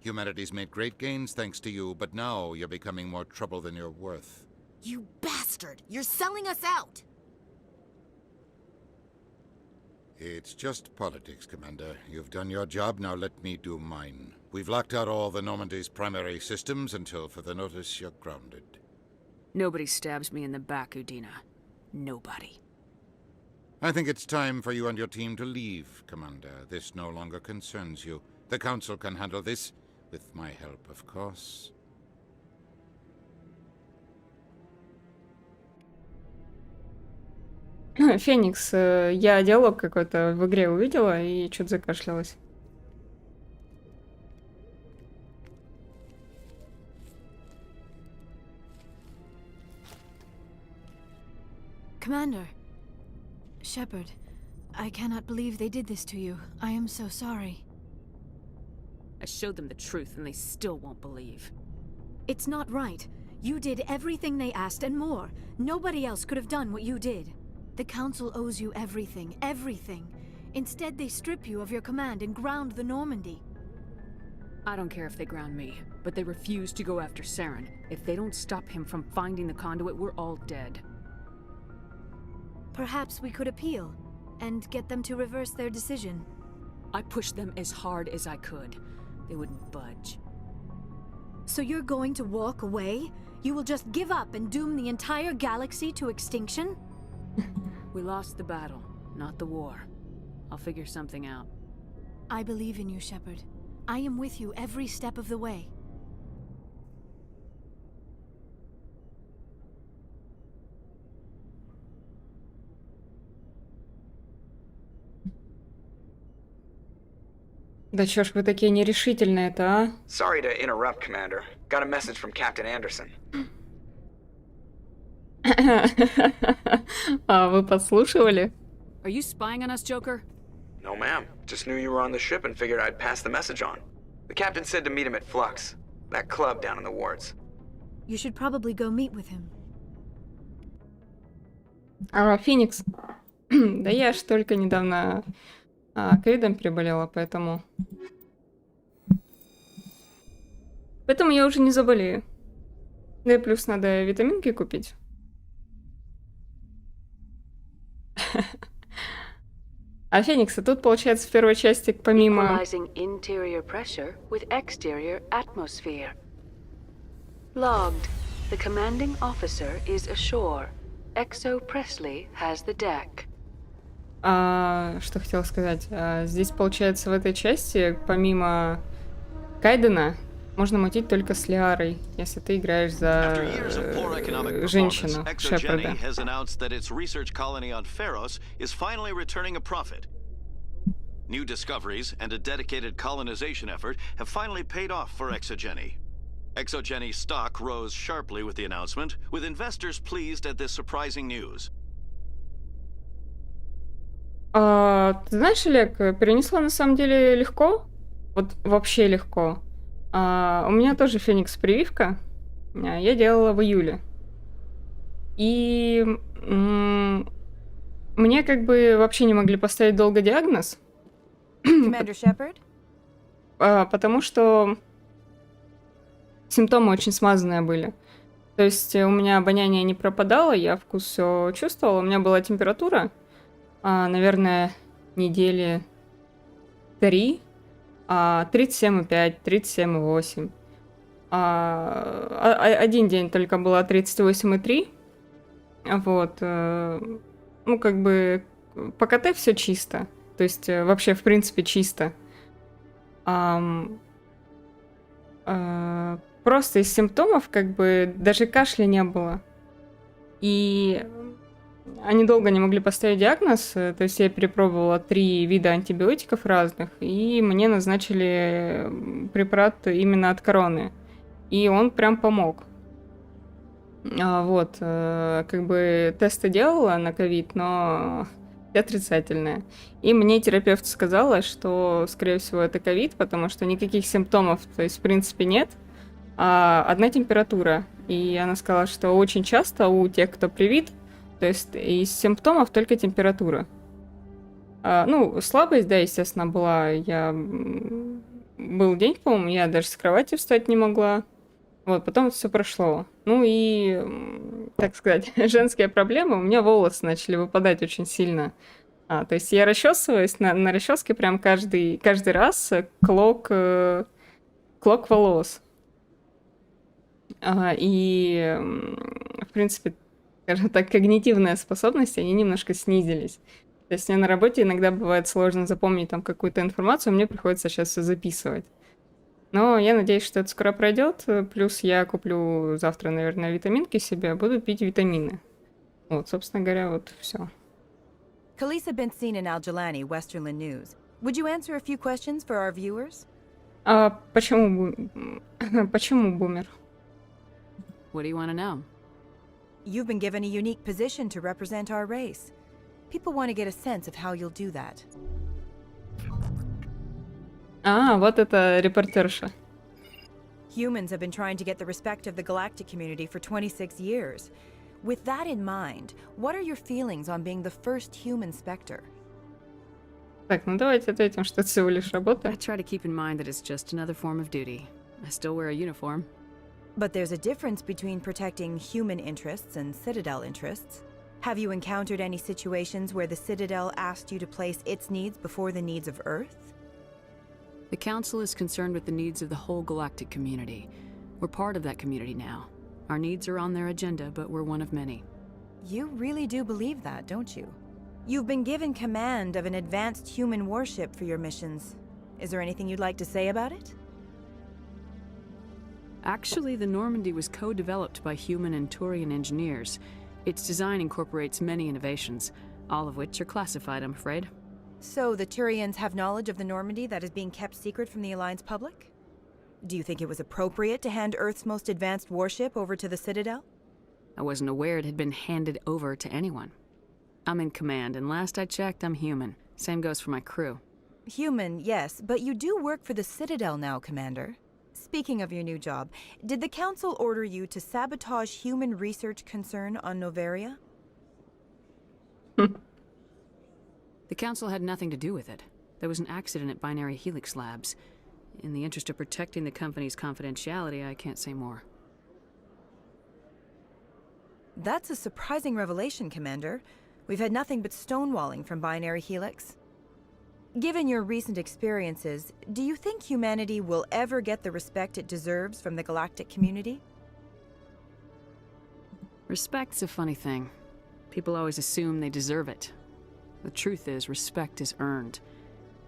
Humanity's made great gains thanks to you, but now you're becoming more trouble than you're worth. You bastard! You're selling us out! It's just politics, Commander. You've done your job, now let me do mine. We've locked out all the Normandy's primary systems until further notice you're grounded. Nobody stabs me in the back, Udina. Nobody. I think it's time for you and your team to leave, Commander. This no longer concerns you. The Council can handle this, with my help, of course. Феникс, я диалог какой-то в игре увидела и что-то закашлялась. Commander. Shepard, I cannot believe they did this to you. I am so sorry. I showed them the truth and they still won't believe. It's not right. You did everything they asked and more. Nobody else could have done what you did. The Council owes you everything, everything. Instead, they strip you of your command and ground the Normandy. I don't care if they ground me, but they refuse to go after Saren. If they don't stop him from finding the conduit, we're all dead. Perhaps we could appeal, and get them to reverse their decision. I pushed them as hard as I could. They wouldn't budge. So you're going to walk away? You will just give up and doom the entire galaxy to extinction? We lost the battle, not the war. I'll figure something out. I believe in you, Shepard. I am with you every step of the way. Да чё ж вы такие нерешительные-то, а? Sorry to interrupt, Commander. Got a message from Captain Anderson. А вы подслушивали? Are you spying on us, Joker? No, ma'am. Just knew you were on the ship and figured I'd pass the message on. The captain said to meet him at Flux, that club down in the wards. You should probably go meet with him. Феникс. Да я ж только недавно ковидом переболела, поэтому... Поэтому я уже не заболею. Да и плюс надо витаминки купить. А Феникса тут, получается, в первой части, помимо... Equalizing interior pressure with exterior atmosphere. Logged. The commanding officer is ashore. Exo Presley has the deck. Что хотела сказать? Здесь, получается, в этой части, помимо Кайдена, можно мутить только с Лиарой, если ты играешь за женщину Шепарда. has announced that its research colony on Pharos is finally returning a profit. New discoveries and a dedicated colonization effort have finally paid off for Exogeny. Exogeny's stock rose sharply with the announcement, with investors pleased at this surprising news. Ты знаешь, Олег, перенесла на самом деле легко, вот вообще легко. У меня тоже Феникс-прививка. Я делала в июле. И мне как бы вообще не могли поставить долго диагноз. Commander Shepard? Потому что симптомы очень смазанные были. То есть у меня обоняние не пропадало, я вкус все чувствовала. У меня была температура, наверное, недели 3, 37,5, 37,8. Один день только было 38,3. Вот. Ну, как бы по КТ все чисто. То есть вообще, в принципе, чисто. Просто из симптомов, как бы, даже кашля не было. И они долго не могли поставить диагноз. То есть я перепробовала 3 вида антибиотиков разных, и мне назначили препарат именно от короны. И он прям помог. Вот, как бы тесты делала на ковид, но отрицательная. И мне терапевт сказала, что, скорее всего, это ковид, потому что никаких симптомов, то есть, в принципе, нет. Одна температура. И она сказала, что очень часто у тех, кто привит, то есть из симптомов только температура. Ну, слабость, да, естественно, была. Был день, по-моему, я даже с кровати встать не могла. Вот, потом все прошло. Ну и, так сказать, женские проблемы. У меня волосы начали выпадать очень сильно. То есть я расчесываюсь на расческе прям каждый раз клок волос. И, в принципе, скажем так, когнитивные способности, они немножко снизились. То есть мне на работе иногда бывает сложно запомнить там какую-то информацию, мне приходится сейчас все записывать. Но я надеюсь, что это скоро пройдет. Плюс я куплю завтра, наверное, витаминки себе, буду пить витамины. Вот, собственно говоря, вот все. Khaleesa been seen in Al-Jalani, Westerland News. Would you answer a few questions for our viewers? Почему бумер? What do you want to know? You've been given a unique position to represent our race. People want to get a sense of how you'll do that. Вот это репортерша. Humans have been trying to get the respect of the galactic community for 26 years. With that in mind, what are your feelings on being the first human Spectre? Так, ну давайте ответим, что это всего лишь работа. I try to keep in mind that it's just another form of duty. I still wear a uniform. But there's a difference between protecting human interests and Citadel interests. Have you encountered any situations where the Citadel asked you to place its needs before the needs of Earth? The Council is concerned with the needs of the whole galactic community. We're part of that community now. Our needs are on their agenda, but we're one of many. You really do believe that, don't you? You've been given command of an advanced human warship for your missions. Is there anything you'd like to say about it? Actually, the Normandy was co-developed by human and Turian engineers. Its design incorporates many innovations, all of which are classified, I'm afraid. So the Turians have knowledge of the Normandy that is being kept secret from the Alliance public? Do you think it was appropriate to hand Earth's most advanced warship over to the Citadel? I wasn't aware it had been handed over to anyone. I'm in command, and last I checked, I'm human. Same goes for my crew. Human, yes, but you do work for the Citadel now, Commander. Speaking of your new job, did the Council order you to sabotage human research concern on Noveria? The Council had nothing to do with it. There was an accident at Binary Helix Labs. In the interest of protecting the company's confidentiality, I can't say more. That's a surprising revelation, Commander. We've had nothing but stonewalling from Binary Helix. Given your recent experiences, do you think humanity will ever get the respect it deserves from the galactic community? Respect's a funny thing. People always assume they deserve it. The truth is, respect is earned,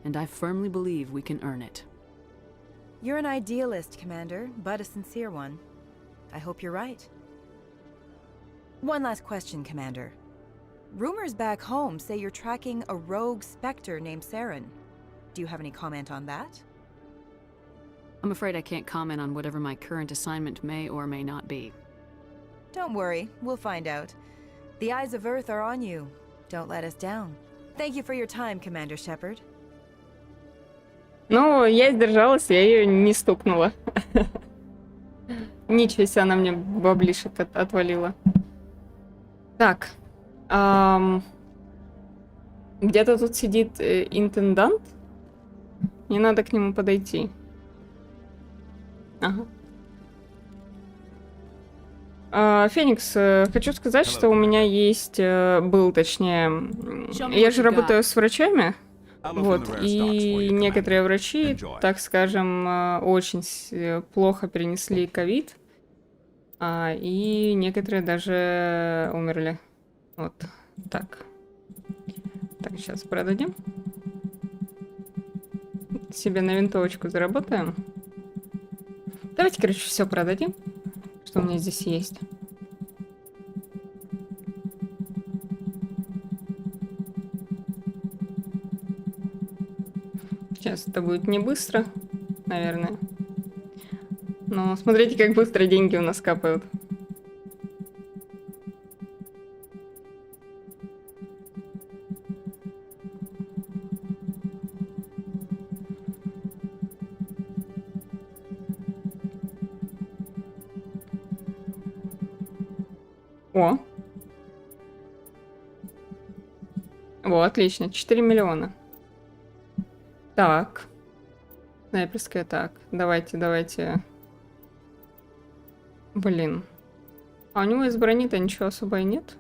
and I firmly believe we can earn it. You're an idealist, Commander, but a sincere one. I hope you're right. One last question, Commander. Rumors back home say you're tracking a rogue Spectre named Saren. Do you have any comment on that? I'm afraid I can't comment on whatever my current assignment may or may not be. Don't worry, we'll find out. The eyes of Earth are on you. Don't let us down. Thank you for your time, Commander Shepard. Но я сдержалась, я ее не стукнула. Ничего себе, она мне баблишек отвалила. Так. Где-то тут сидит интендант. Мне надо к нему подойти. Ага. Феникс, хочу сказать, что у меня есть, был, точнее, я же работаю с врачами, вот, и некоторые врачи, так скажем, очень плохо перенесли ковид, и некоторые даже умерли. Вот, так. Так, сейчас продадим. Себе на винтовочку заработаем. Давайте, короче, все продадим, что у меня здесь есть. Сейчас это будет не быстро, наверное. Но смотрите, как быстро деньги у нас капают. О. О, отлично. 4 миллиона. Так. Снайперская, так. Давайте. Блин. А у него из брони-то ничего особо и нет.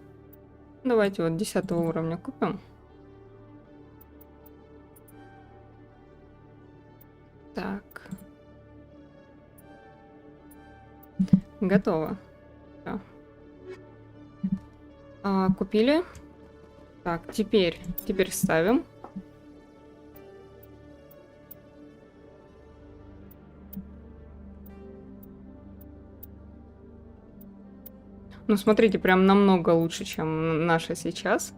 Давайте вот 10 уровня купим. Так. Готово. Всё. Купили. Так, теперь ставим. Ну, смотрите, прям намного лучше, чем наша сейчас.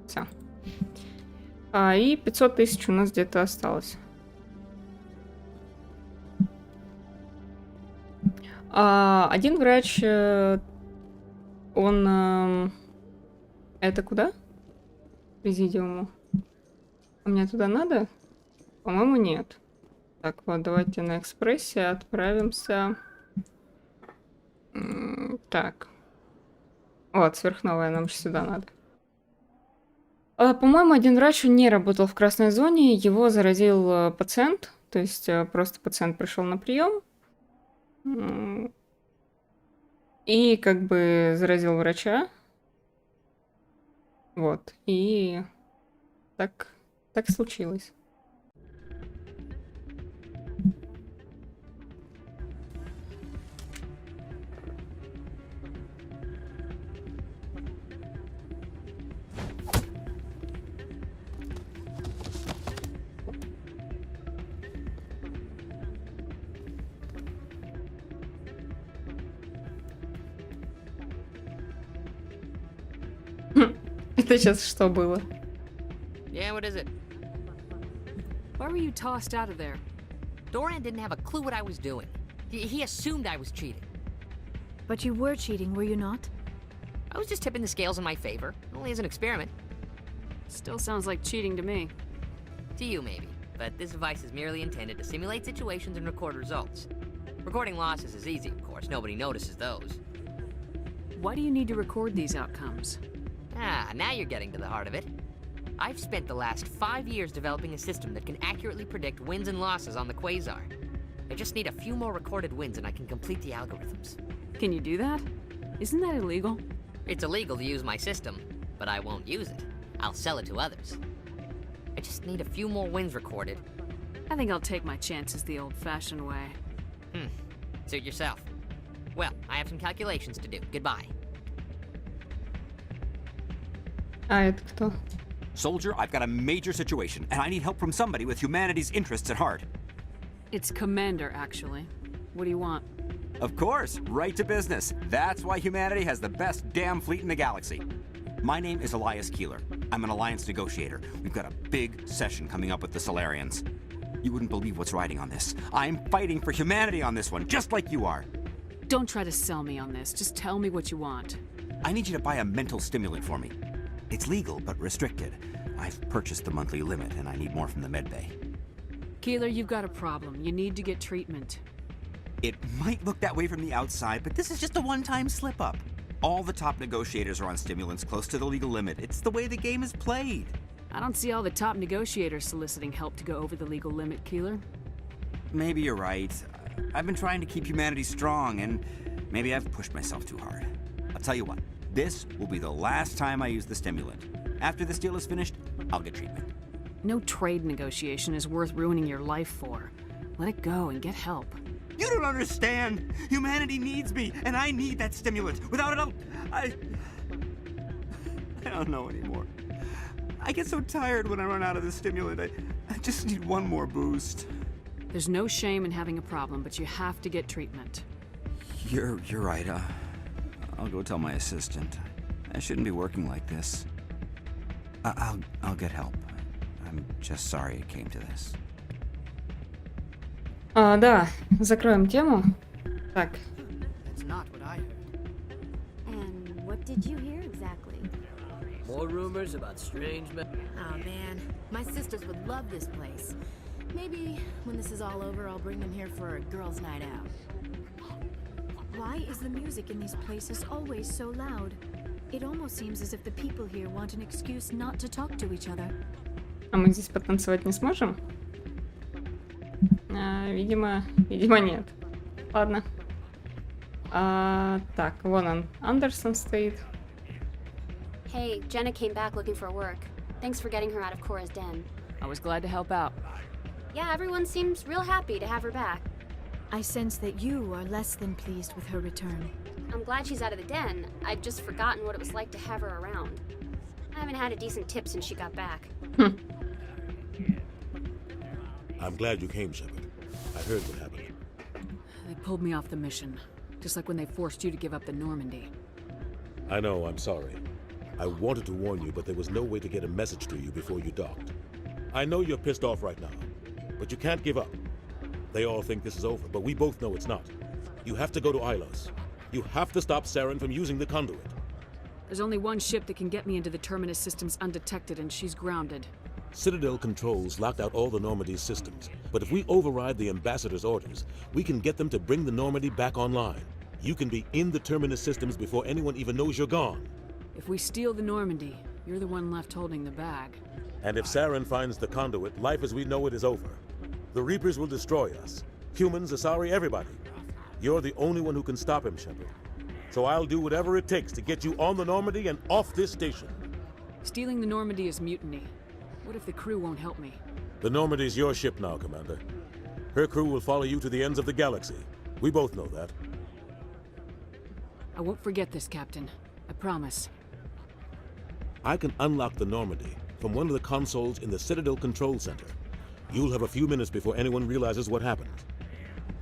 Все. И 500 тысяч у нас где-то осталось. Один врач, он... это куда? Президиуму. А мне туда надо? По-моему, нет. Так, вот, давайте на экспрессе отправимся. Так. Вот, сверхновая, нам же сюда надо. По-моему, один врач не работал в красной зоне, его заразил пациент. То есть просто пациент пришел на прием. И как бы заразил врача. Вот. И так случилось. Это сейчас что было? Yeah, what is it? Why were you tossed out of there? Dorian didn't have a clue what I was doing. He assumed I was cheating. But you were cheating, were you not? I was just tipping the scales in my favor, only as an experiment. Still sounds like cheating to me. To you, maybe. But this device is merely intended to simulate situations and record results. Recording losses is easy, of course. Nobody notices those. Why do you need to record these outcomes? Now you're getting to the heart of it. I've spent the last 5 years developing a system that can accurately predict wins and losses on the Quasar. I just need a few more recorded wins and I can complete the algorithms. Can you do that? Isn't that illegal? It's illegal to use my system, but I won't use it. I'll sell it to others. I just need a few more wins recorded. I think I'll take my chances the old-fashioned way. Suit yourself. Well, I have some calculations to do. Goodbye. А это кто? Soldier, I've got a major situation, and I need help from somebody with humanity's interests at heart. It's Commander, actually. What do you want? Of course, right to business. That's why humanity has the best damn fleet in the galaxy. My name is Elias Keeler. I'm an alliance negotiator. We've got a big session coming up with the Solarians. You wouldn't believe what's riding on this. I'm fighting for humanity on this one, just like you are. Don't try to sell me on this. Just tell me what you want. I need you to buy a mental stimulant for me. It's legal, but restricted. I've purchased the monthly limit, and I need more from the medbay. Keeler, you've got a problem. You need to get treatment. It might look that way from the outside, but this is just a one-time slip-up. All the top negotiators are on stimulants close to the legal limit. It's the way the game is played. I don't see all the top negotiators soliciting help to go over the legal limit, Keeler. Maybe you're right. I've been trying to keep humanity strong, and maybe I've pushed myself too hard. I'll tell you what, this will be the last time I use the stimulant. After this deal is finished, I'll get treatment. No trade negotiation is worth ruining your life for. Let it go and get help. You don't understand! Humanity needs me, and I need that stimulant. Without it, I don't know anymore. I get so tired when I run out of the stimulant. I just need one more boost. There's no shame in having a problem, but you have to get treatment. You're right. I'll go tell my assistant. I shouldn't be working like this. I'll get help. I'm just sorry it came to this. Да, закроем тему. Так. That's not what I heard. And what did you hear exactly? More rumors about strange men. Oh man, my sisters would love this place. Maybe when this is all over, I'll bring them here for a girls' night out. Why is the music in these places always so loud? It almost seems as if the people here want an excuse not to talk to each other. А мы здесь потанцевать не сможем? Видимо нет. Ладно. Так, вон он, Андерсон стоит. Hey, Jenna came back looking for work. Thanks for getting her out of Cora's den. I was glad to help out. Yeah, everyone seems real happy to have her back. I sense that you are less than pleased with her return. I'm glad she's out of the den. I'd just forgotten what it was like to have her around. I haven't had a decent tip since she got back. I'm glad you came, Shepard. I heard what happened. They pulled me off the mission, just like when they forced you to give up the Normandy. I know, I'm sorry. I wanted to warn you, but there was no way to get a message to you before you docked. I know you're pissed off right now, but you can't give up. They all think this is over, but we both know it's not. You have to go to Ilos. You have to stop Saren from using the conduit. There's only one ship that can get me into the Terminus systems undetected, and she's grounded. Citadel controls locked out all the Normandy's systems, but if we override the Ambassador's orders, we can get them to bring the Normandy back online. You can be in the Terminus systems before anyone even knows you're gone. If we steal the Normandy, you're the one left holding the bag. And if Saren finds the conduit, life as we know it is over. The Reapers will destroy us. Humans, Asari, everybody. You're the only one who can stop him, Shepard. So I'll do whatever it takes to get you on the Normandy and off this station. Stealing the Normandy is mutiny. What if the crew won't help me? The Normandy's your ship now, Commander. Her crew will follow you to the ends of the galaxy. We both know that. I won't forget this, Captain. I promise. I can unlock the Normandy from one of the consoles in the Citadel Control Center. You'll have a few minutes before anyone realizes what happened.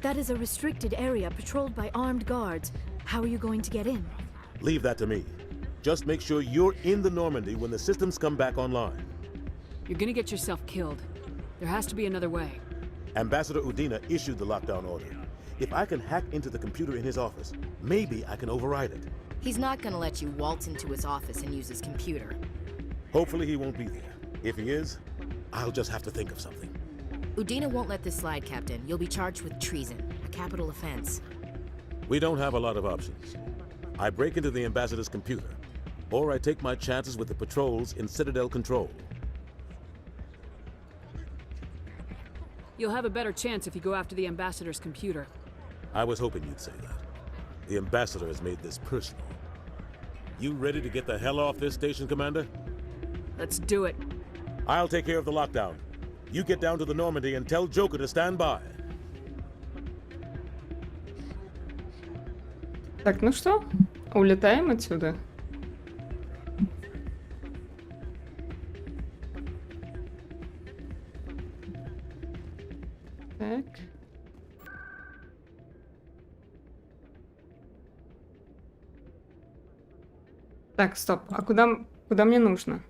That is a restricted area patrolled by armed guards. How are you going to get in? Leave that to me. Just make sure you're in the Normandy when the systems come back online. You're gonna get yourself killed. There has to be another way. Ambassador Udina issued the lockdown order. If I can hack into the computer in his office, maybe I can override it. He's not gonna let you waltz into his office and use his computer. Hopefully he won't be there. If he is, I'll just have to think of something. Udina won't let this slide, Captain. You'll be charged with treason, a capital offense. We don't have a lot of options. I break into the Ambassador's computer, or I take my chances with the patrols in Citadel Control. You'll have a better chance if you go after the Ambassador's computer. I was hoping you'd say that. The Ambassador has made this personal. You ready to get the hell off this station, Commander? Let's do it. I'll take care of the lockdown. You get down to the Normandy and tell Joker to stand by. Так, ну что, улетаем отсюда. Так. Так, стоп. А куда мне нужно?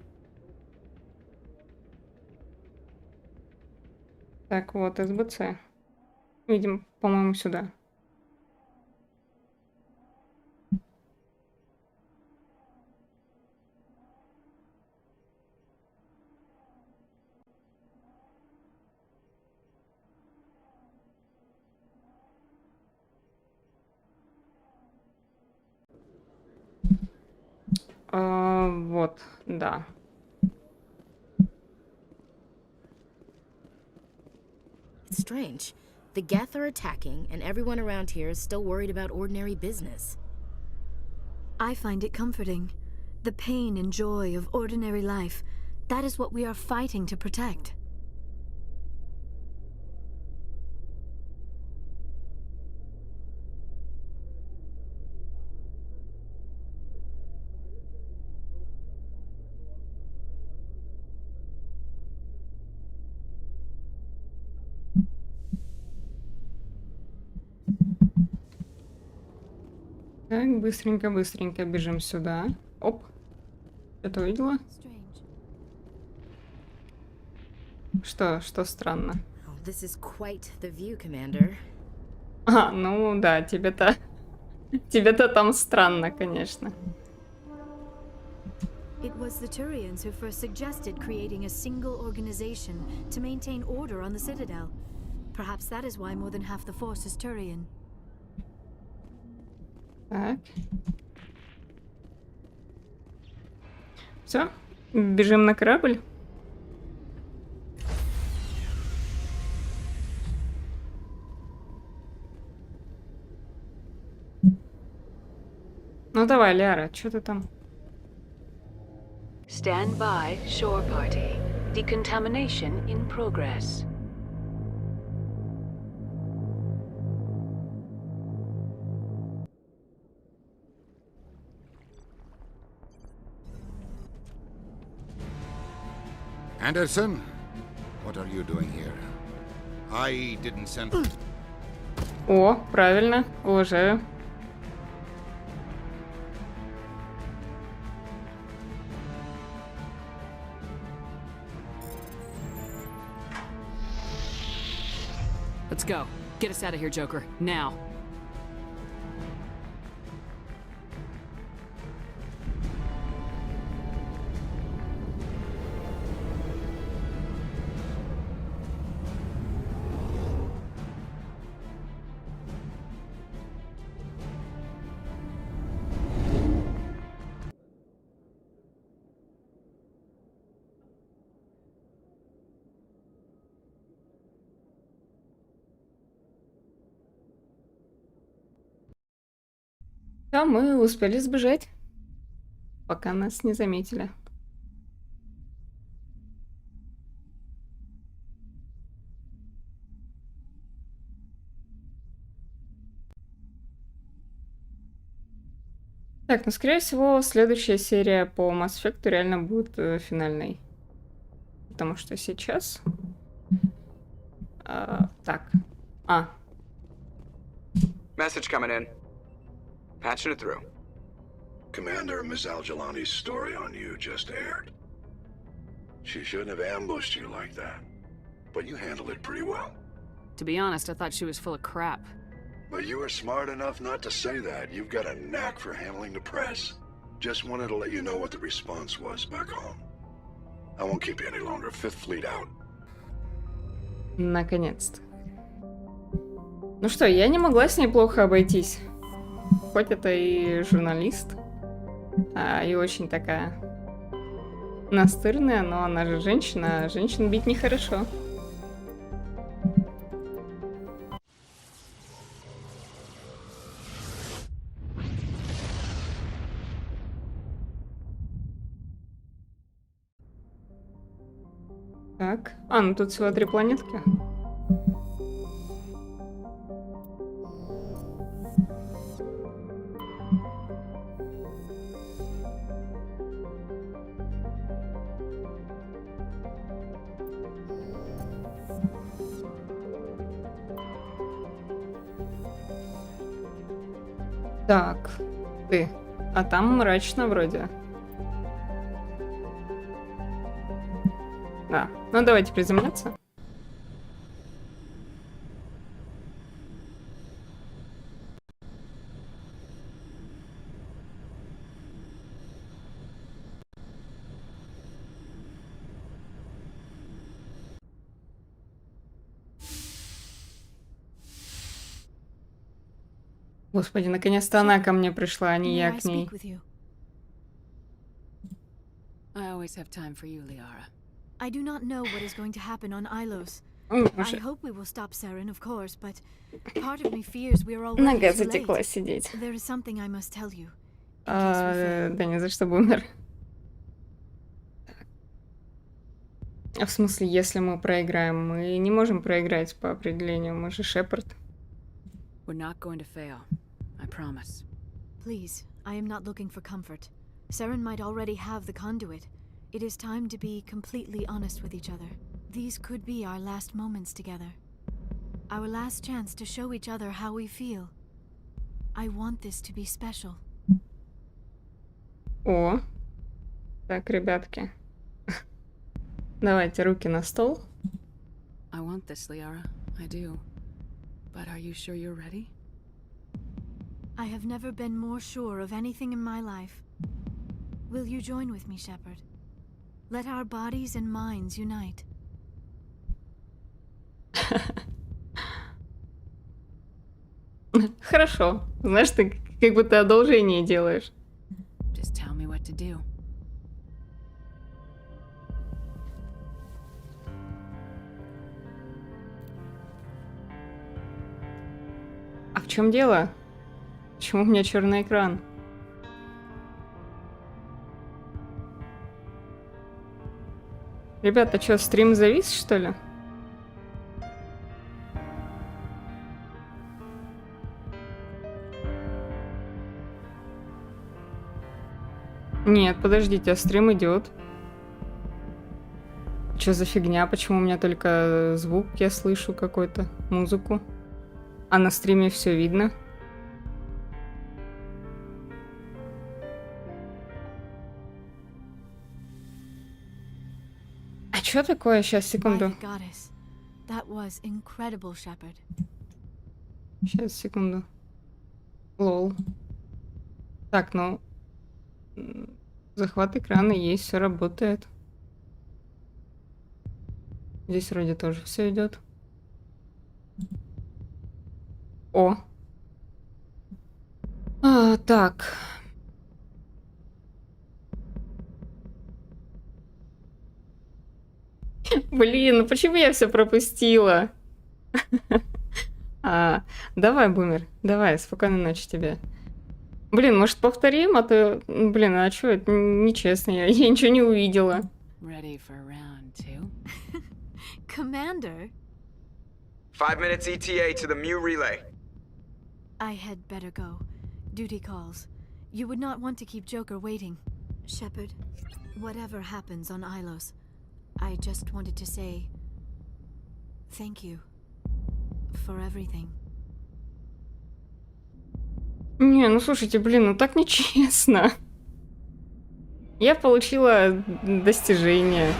Так, вот СБЦ. Видимо, по-моему, сюда. Вот, да. It's strange. The Geth are attacking, and everyone around here is still worried about ordinary business. I find it comforting. The pain and joy of ordinary life. That is what we are fighting to protect. Так, быстренько бежим сюда. Оп. Это увидела? Что странно? Oh, this is quite the view, Commander. А, ну да, тебе-то там странно, конечно. It was the Turians who first suggested creating a single organization to maintain order on the Citadel. Perhaps that is why more than half the force is Turian. Так. Все, бежим на корабль. Ну давай, Ляра, что ты там? Stand by, shore party. Decontamination in progress. Anderson, what are you doing here? I didn't send... О, правильно, уважаю. Let's go. Get us out of here, Joker. Now. Да, мы успели сбежать, пока нас не заметили. Так, ну, скорее всего, следующая серия по Mass Effect реально будет финальной. Потому что сейчас... так. Message coming in. Patching it through. Commander, Ms. Al-Jalani's story on you just aired. She shouldn't have ambushed you like that. But you handled it pretty well. To be honest, I thought she was full of crap. But you were smart enough not to say that. You've got a knack for handling the press. Just wanted to let you know what the response was back home. I won't keep you any longer. Fifth Fleet out. Наконец-то. Ну что, я не могла с ней плохо обойтись. Хоть это и журналист, и очень такая настырная, но она же женщина, а женщин бить нехорошо. Так, ну тут всего 3 планетки. Так, ты. А там мрачно вроде. Да. Ну давайте приземляться. Господи, наконец-то она ко мне пришла, а не я к ней. I always have time for you, Liara. I do not know what is going to happen on Ilos. I hope we will stop Saren, of course, but part of me fears we are already Нога too затекла late. сидеть. There is something I must tell you. Да не за что, бумер. А в смысле, если мы проиграем? Мы не можем проиграть по определению, мы же Шепард. We're not going to fail. I promise. Please, I am not looking for comfort. Saren might already have the conduit. It is time to be completely honest with each other. These could be our last moments together. Our last chance to show each other how we feel. I want this to be special. О, так, ребятки. Давайте руки на стол. I want this, Liara. I do. But are you sure you're ready? I have never been more sure of anything in my life. Will you join with me, Shepard? Let our bodies and minds unite. Хорошо. Знаешь, ты как будто одолжение делаешь. Just tell me what to do. А в чем дело? Почему у меня черный экран? Ребята, что, стрим завис, что ли? Нет, подождите, а стрим идет. Что за фигня? Почему у меня только звук я слышу какой-то, музыку? А на стриме все видно? А что такое? Сейчас, секунду. Сейчас, секунду. Лол. Так, ну... Захват экрана есть, все работает. Здесь вроде тоже все идет. О. Так. Блин, ну почему я все пропустила? Давай, бумер, давай, спокойной ночи тебе. Блин, может повторим, а то... Блин, а что, это нечестно, я ничего не увидела. Ready for round 2? Commander? 5 minutes ETA to the Mew relay. I had better go. Duty calls. You would not want to keep Joker waiting. Shepard, whatever happens on Ilos, I just wanted to say... Thank you. For everything. Не, ну слушайте, блин, ну так нечестно. Я получила достижение.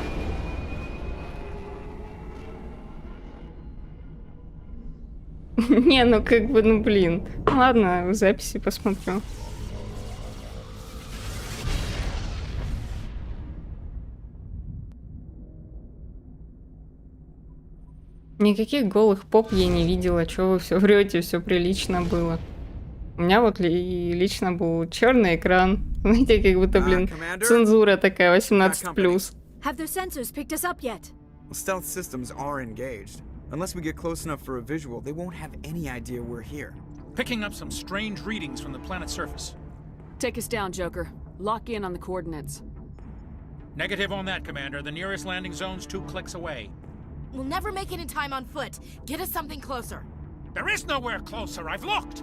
Не, ну как бы, ну блин. Ладно, в записи посмотрю. Никаких голых поп я не видела. Чего вы все врете, все прилично было. У меня вот лично был черный экран. Знаете, как будто, блин, цензура такая, 18+. Have their sensors picked us up yet? Stealth systems are engaged. Unless we get close enough for a visual, they won't have any idea we're here. Picking up some strange readings from the planet's surface. Take us down, Joker. Lock in on the coordinates. Negative on that, Commander. The nearest landing zone's 2 clicks away. We'll never make it in time on foot. Get us something closer. There is nowhere closer. I've looked.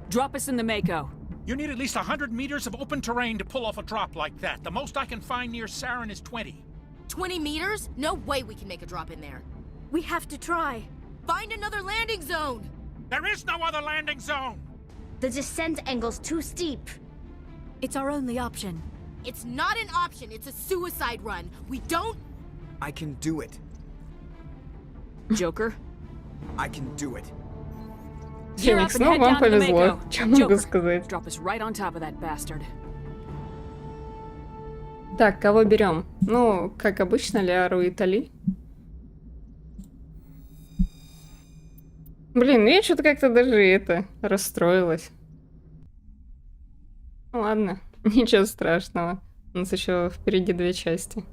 Drop us in the Mako. You need at least 100 meters of open terrain to pull off a drop like that. The most I can find near Saren is 20. 20 meters? No way we can make a drop in there. We have to try. Find another landing zone. There is no other landing zone. The descent angle's too steep. It's our only option. It's not an option. It's a suicide run. We don't... I can do it. Joker? I can do it. Феникс, ну вам повезло. Что могу сказать? Drop us right on top of that bastard. Так, кого берем? Ну, как обычно, Лиару и Тали. Блин, ну я что-то как-то даже расстроилась. Ну ладно, ничего страшного. У нас еще впереди 2 части.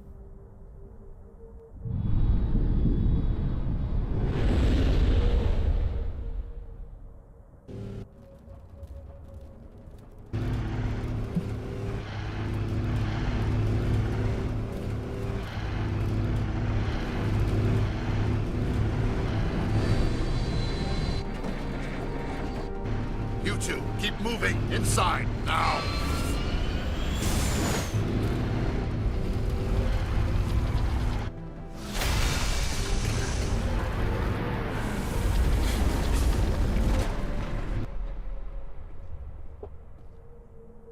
You two, keep moving inside now.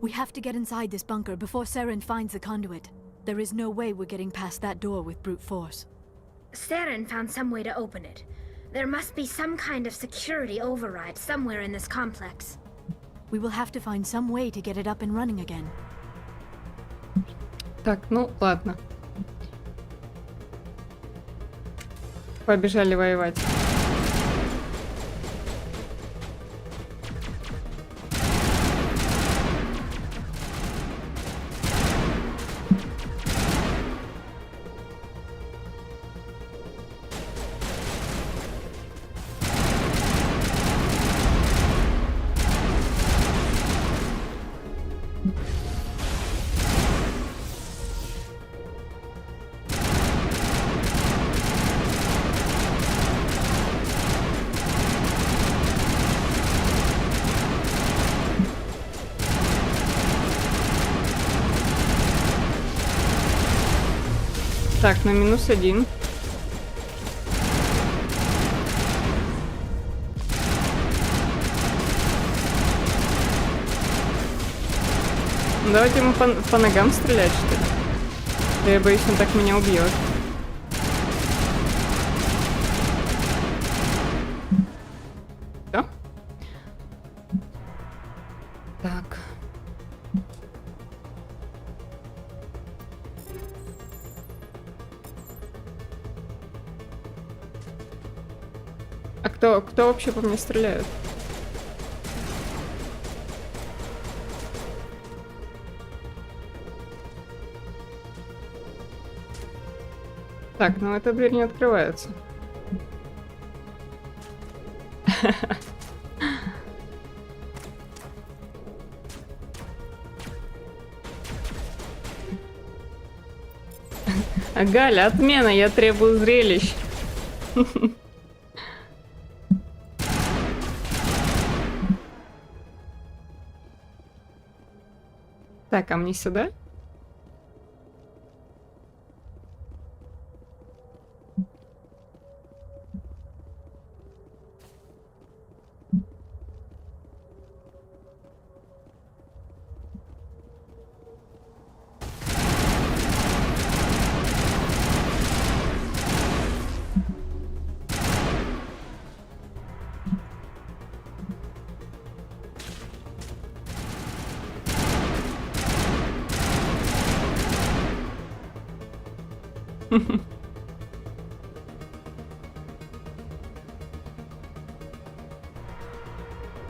We have to get inside this bunker before Saren finds the conduit. There is no way we're getting past that door with brute force. Saren found some way to open it. There must be some kind of security override somewhere in this complex. We will have to find some way to get it up and running again. Так, ну ладно. Побежали воевать. Так, на -1. Давайте ему по ногам стрелять, что ли? Да я боюсь, он так меня убьет. Всё? Так. А кто вообще по мне стреляет? Так, ну эта дверь не открывается. Галя, отмена, я требую зрелищ. Так, а мне сюда?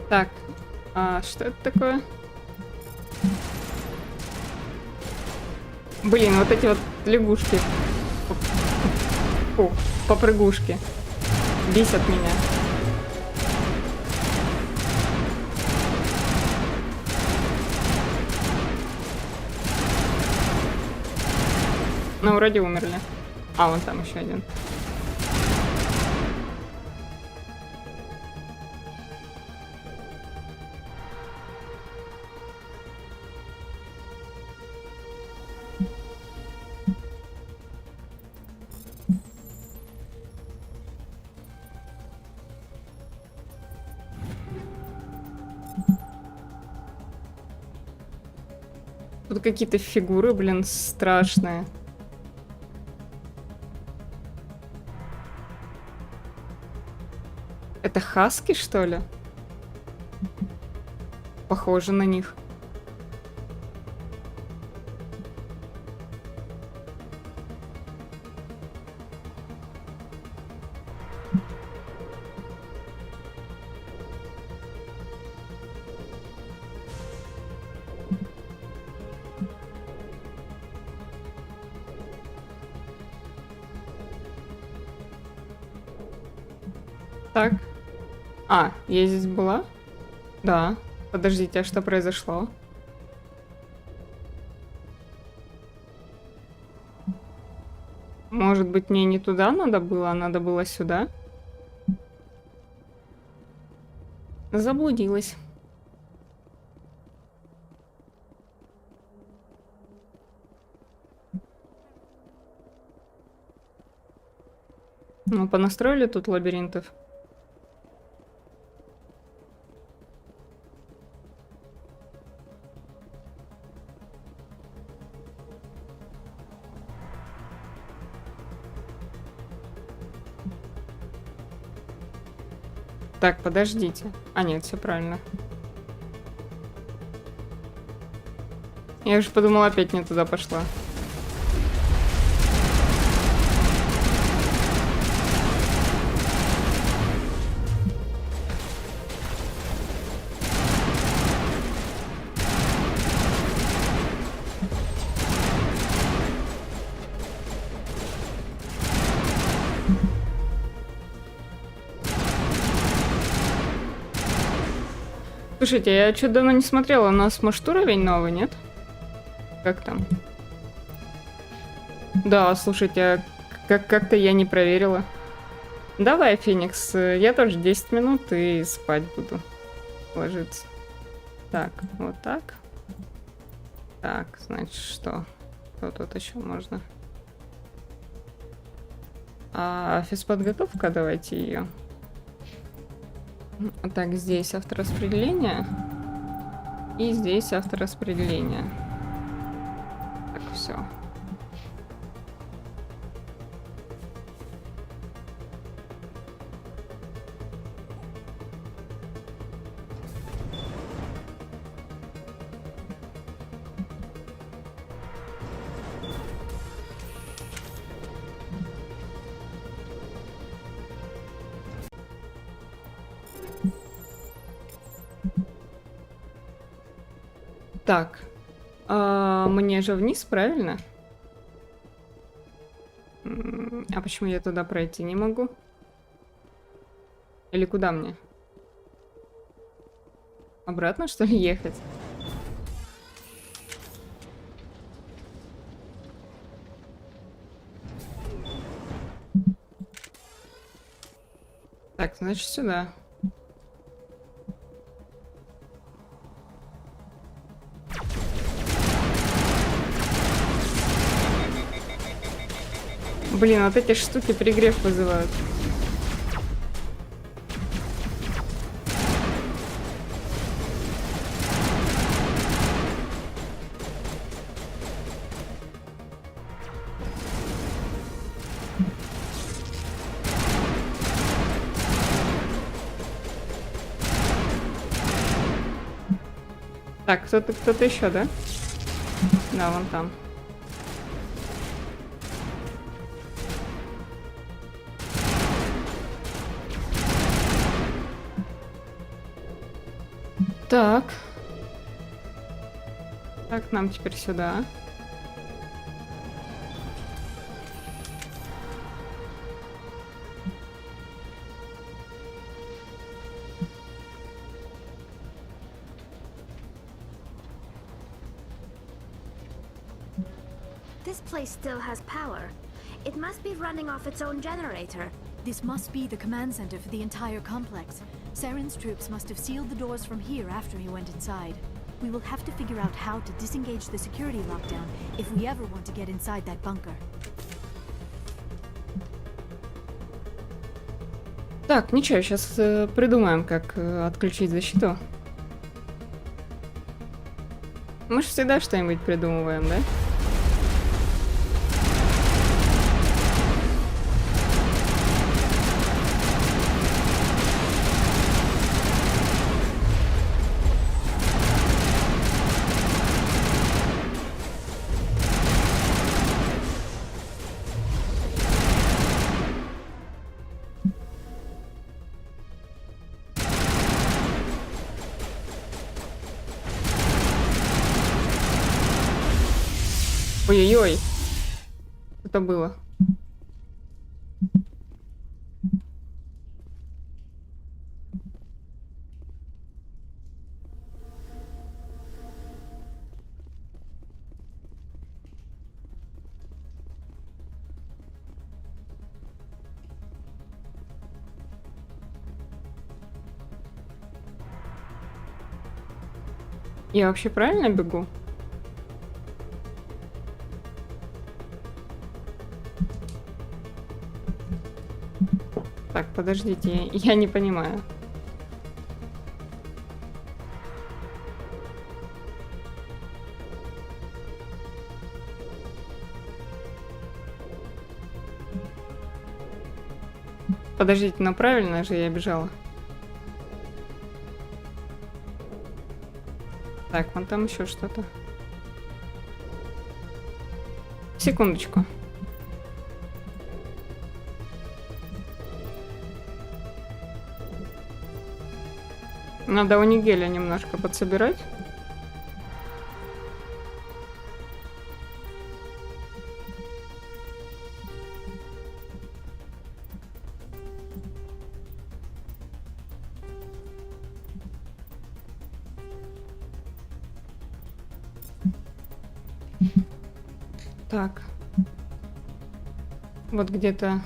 Так, а что это такое? Блин, вот эти вот лягушки. Фу, попрыгушки. Бесят меня. Ну, вроде умерли. А, вон там еще один. Тут какие-то фигуры, блин, страшные. Это хаски, что ли? Похоже на них. Так. А, я здесь была? Да. Подождите, а что произошло? Может быть, мне не туда надо было сюда? Заблудилась. Ну, понастроили тут лабиринтов. Так, подождите. А, нет, все правильно. Я уже подумала, опять не туда пошла. Слушайте, я что-то давно не смотрела. У нас, может, уровень новый, нет? Как там? Да, слушайте, как-то я не проверила. Давай, Феникс, я тоже 10 минут и спать буду. Ложиться. Так, вот так. Так, значит, что? Что тут еще можно? А физподготовка, давайте ее. Так, здесь автораспределение. И здесь автораспределение. Так, все. Так, мне же вниз, правильно? А почему я туда пройти не могу? Или куда мне? Обратно, что ли, ехать? Так, значит, сюда. Блин, вот эти штуки перегрев вызывают. Так, кто-то еще, да? Да, вон там. Так. Так, нам теперь сюда. This place still has power. It must be running off its own generator. This must be the command center for the entire complex. Saren's troops must have sealed the doors from here after he went inside. We will have to figure out how to disengage the security lockdown if we ever want to get inside that bunker. Так, ничего, сейчас придумаем, как отключить защиту. Мы же всегда что-нибудь придумываем, да? Ой-ой-ой. Это было. Я вообще правильно бегу? Так, подождите, я не понимаю. Подождите, но правильно же я бежала? Так, вон там еще что-то. Секундочку. Надо у Нигеля немножко подсобирать. Так. Вот где-то...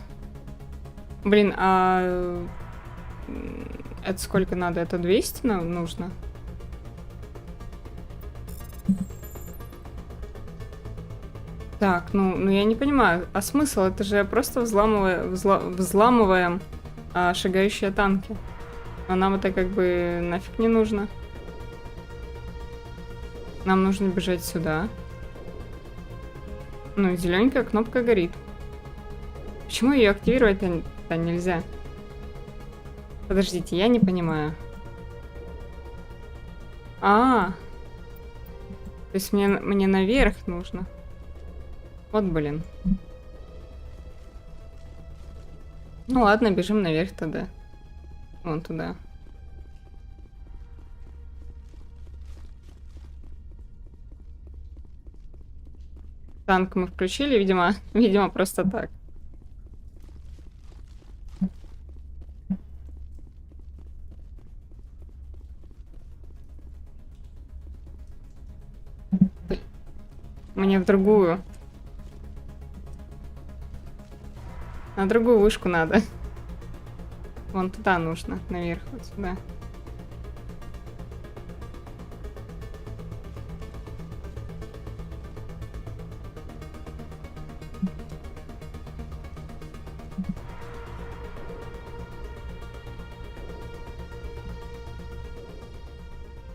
Блин, а... Это сколько надо? Это 200 нужно? Так, ну я не понимаю. А смысл? Это же просто взламываем шагающие танки. А нам это как бы нафиг не нужно. Нам нужно бежать сюда. Ну, зелененькая кнопка горит. Почему ее активировать-то нельзя? Подождите, я не понимаю. То есть мне наверх нужно. Вот, блин. Ну ладно, бежим наверх тогда. Вон туда. Танк мы включили, видимо, просто так. Мне в другую. На другую вышку надо. Вон туда нужно, наверх, вот сюда.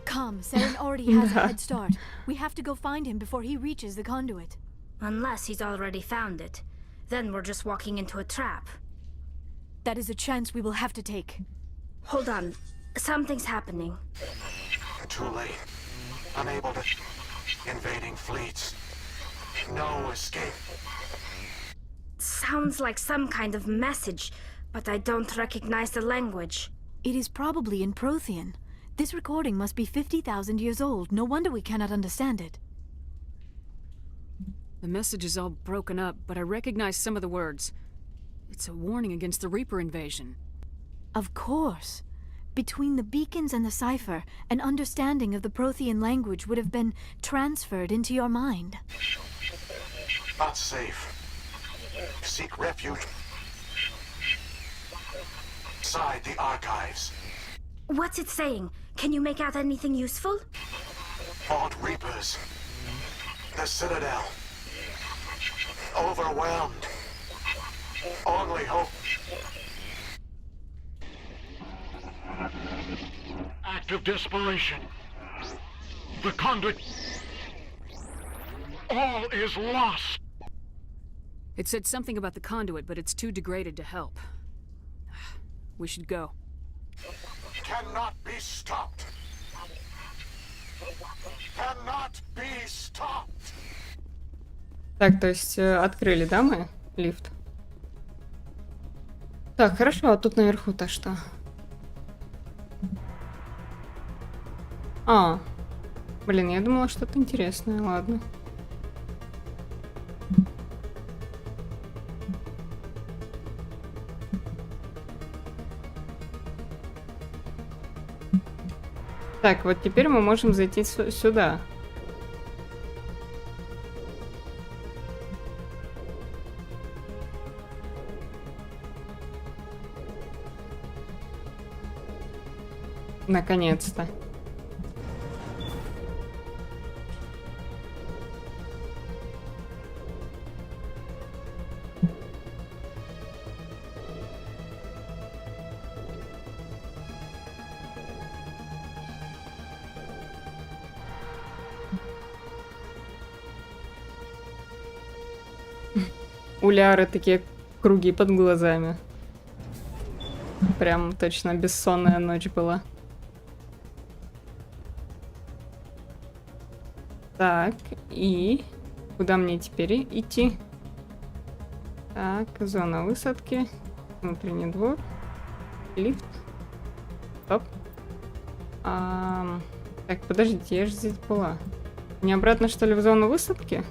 Come, Saren already has a head start. We have to go find him before he reaches the conduit. Unless he's already found it. Then we're just walking into a trap. That is a chance we will have to take. Hold on. Something's happening. Too late. Unable to... Invading fleets. No escape. Sounds like some kind of message, but I don't recognize the language. It is probably in Prothean. This recording must be 50,000 years old. No wonder we cannot understand it. The message is all broken up, but I recognize some of the words. It's a warning against the Reaper invasion. Of course. Between the beacons and the cipher, an understanding of the Prothean language would have been transferred into your mind. Not safe. Seek refuge inside the archives. What's it saying? Can you make out anything useful? Fought Reapers. The Citadel. Overwhelmed. Only hope. Act of desperation. The conduit. All is lost. It said something about the conduit, but it's too degraded to help. We should go. Cannot be stopped. Cannot be stopped. Так, то есть открыли, да, мы лифт? Так, хорошо, а тут наверху-то что? Блин, я думала, что-то интересное, ладно. Так, вот теперь мы можем зайти сюда. Наконец-то. у Ляры такие круги под глазами. Прям точно бессонная ночь была. Так, и куда мне теперь идти? Так, зона высадки, внутренний двор, лифт. Стоп. Так, подождите, я же здесь была. Не обратно, что ли, в зону высадки?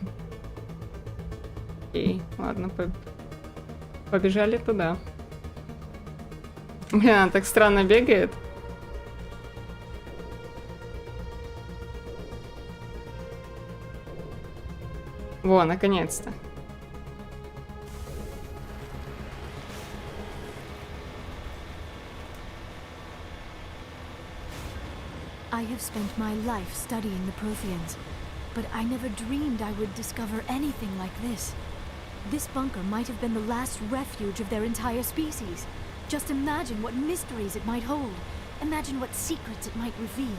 Окей, ладно, побежали туда. Блин, она так странно бегает. Во, наконец-то. I have spent my life studying the Protheans, but I never dreamed I would discover anything like this. This bunker might have been the last refuge of their entire species. Just imagine what mysteries it might hold. Imagine what secrets it might reveal.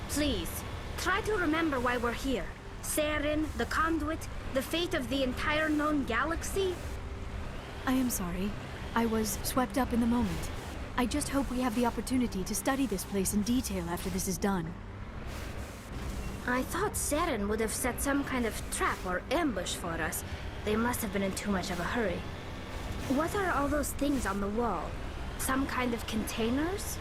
Please, try to remember why we're here. Saren, the conduit, the fate of the entire known galaxy. I am sorry. I was swept up in the moment. I just hope we have the opportunity to study this place in detail after this is done. I thought Saren would have set some kind of trap or ambush for us. They must have been in too much of a hurry. What are all those things on the wall? Some kind of containers?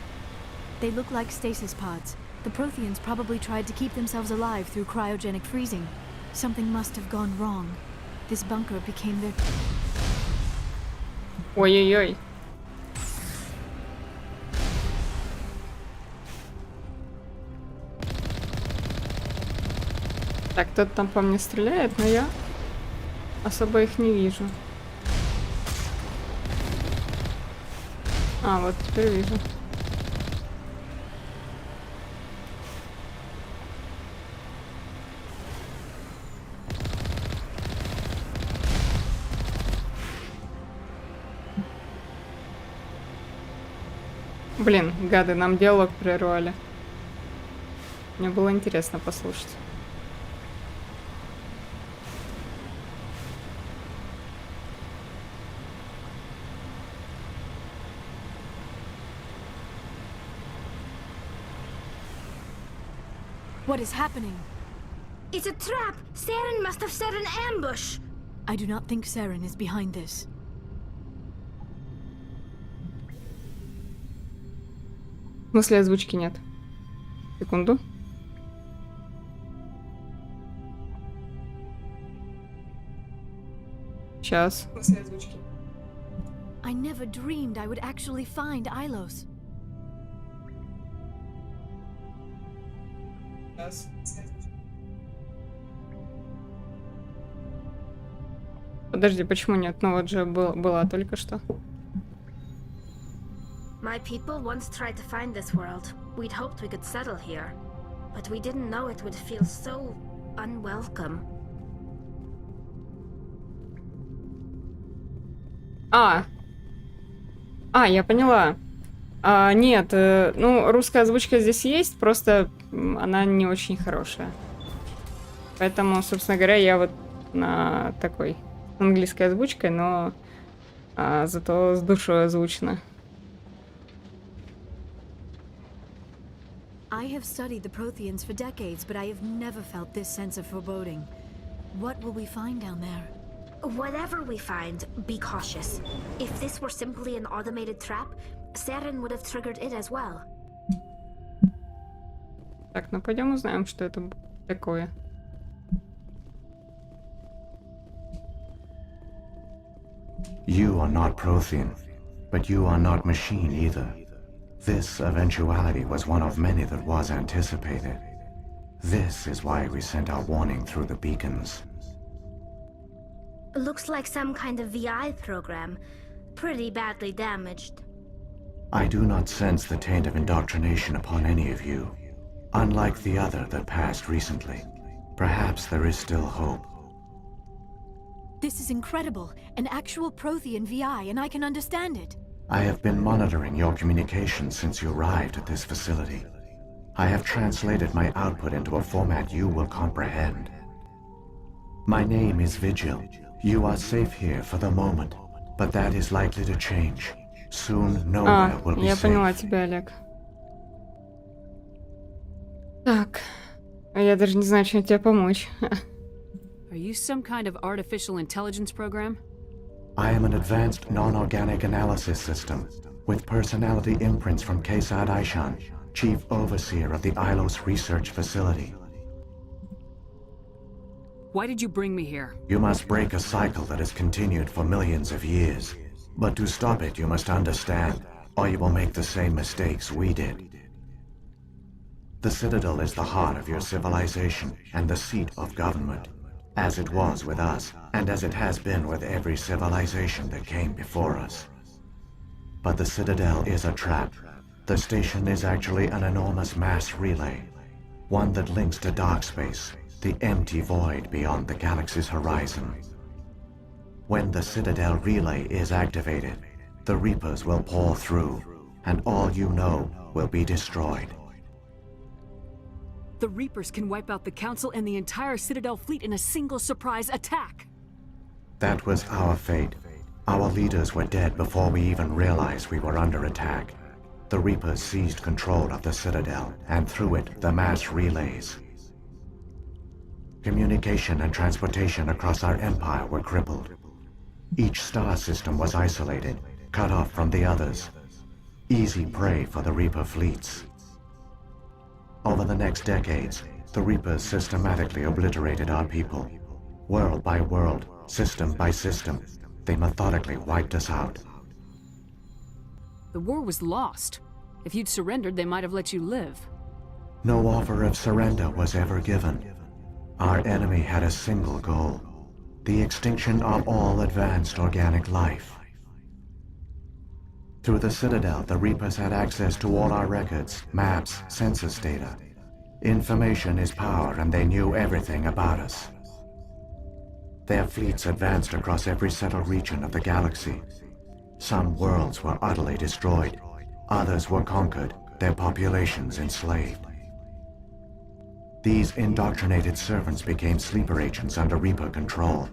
They look like stasis pods. The Protheans probably tried to keep themselves alive through cryogenic freezing. Something must have gone wrong. This bunker became their... Ой-ой-ой. Так, кто-то там по мне стреляет, но я особо их не вижу. А, вот теперь вижу. Блин, гады, нам диалог прервали. Мне было интересно послушать. What is happening? It's a trap! Saren must have set an ambush! I do not think Saren is behind this. В смысле озвучки нет? Секунду. Сейчас. В смысле озвучки? I never dreamed I would actually find Ilos. Подожди, почему нет? Ну вот же была только что. My people once tried to find this world. We'd hoped we could settle here. But we didn't know it would feel so unwelcome. Я поняла. Нет, ну, русская озвучка здесь есть, просто она не очень хорошая. Поэтому, собственно говоря, я вот на такой английской озвучкой, но зато с душой озвучена. I have studied the Protheans for decades, but I have never felt this sense of foreboding. What will we find down there? Whatever we find, be cautious. If this were simply an automated trap, Saren would have triggered it as well. Так, ну пойдем узнаем, что это такое. You are not Prothean, but you are not machine either. This eventuality was one of many that was anticipated. This is why we sent our warning through the beacons. Looks like some kind of VI program. Pretty badly damaged. I do not sense the taint of indoctrination upon any of you. Unlike the other that passed recently. Perhaps there is still hope. This is incredible. An actual Prothean VI, and I can understand it. I have been monitoring your communications since you arrived at this facility. I have translated my output into a format you will comprehend. My name is Vigil, You are safe here for the moment, but that is likely to change. Soon nowhere will be Я safe. поняла тебя, Олег. Так, я даже не знаю, чем тебе помочь. Are you some kind of artificial intelligence program? I am an advanced non-organic analysis system with personality imprints from Kesad Aishan, chief overseer of the Ilos research facility. Why did you bring me here? You must break a cycle that has continued for millions of years. But to stop it, you must understand, or you will make the same mistakes we did. The Citadel is the heart of your civilization and the seat of government, as it was with us, and as it has been with every civilization that came before us. But the Citadel is a trap. The station is actually an enormous mass relay, one that links to dark space, the empty void beyond the galaxy's horizon. When the Citadel relay is activated, the Reapers will pour through, and all you know will be destroyed. The Reapers can wipe out the Council and the entire Citadel fleet in a single surprise attack. That was our fate. Our leaders were dead before we even realized we were under attack. The Reapers seized control of the Citadel, and through it, the mass relays. Communication and transportation across our empire were crippled. Each star system was isolated, cut off from the others. Easy prey for the Reaper fleets. Over the next decades, the Reapers systematically obliterated our people. World by world, system by system, they methodically wiped us out. The war was lost. If you'd surrendered, they might have let you live. No offer of surrender was ever given. Our enemy had a single goal: the extinction of all advanced organic life. Through the Citadel, the Reapers had access to all our records, maps, census data. Information is power, and they knew everything about us. Their fleets advanced across every settled region of the galaxy. Some worlds were utterly destroyed. Others were conquered, their populations enslaved. These indoctrinated servants became sleeper agents under Reaper control.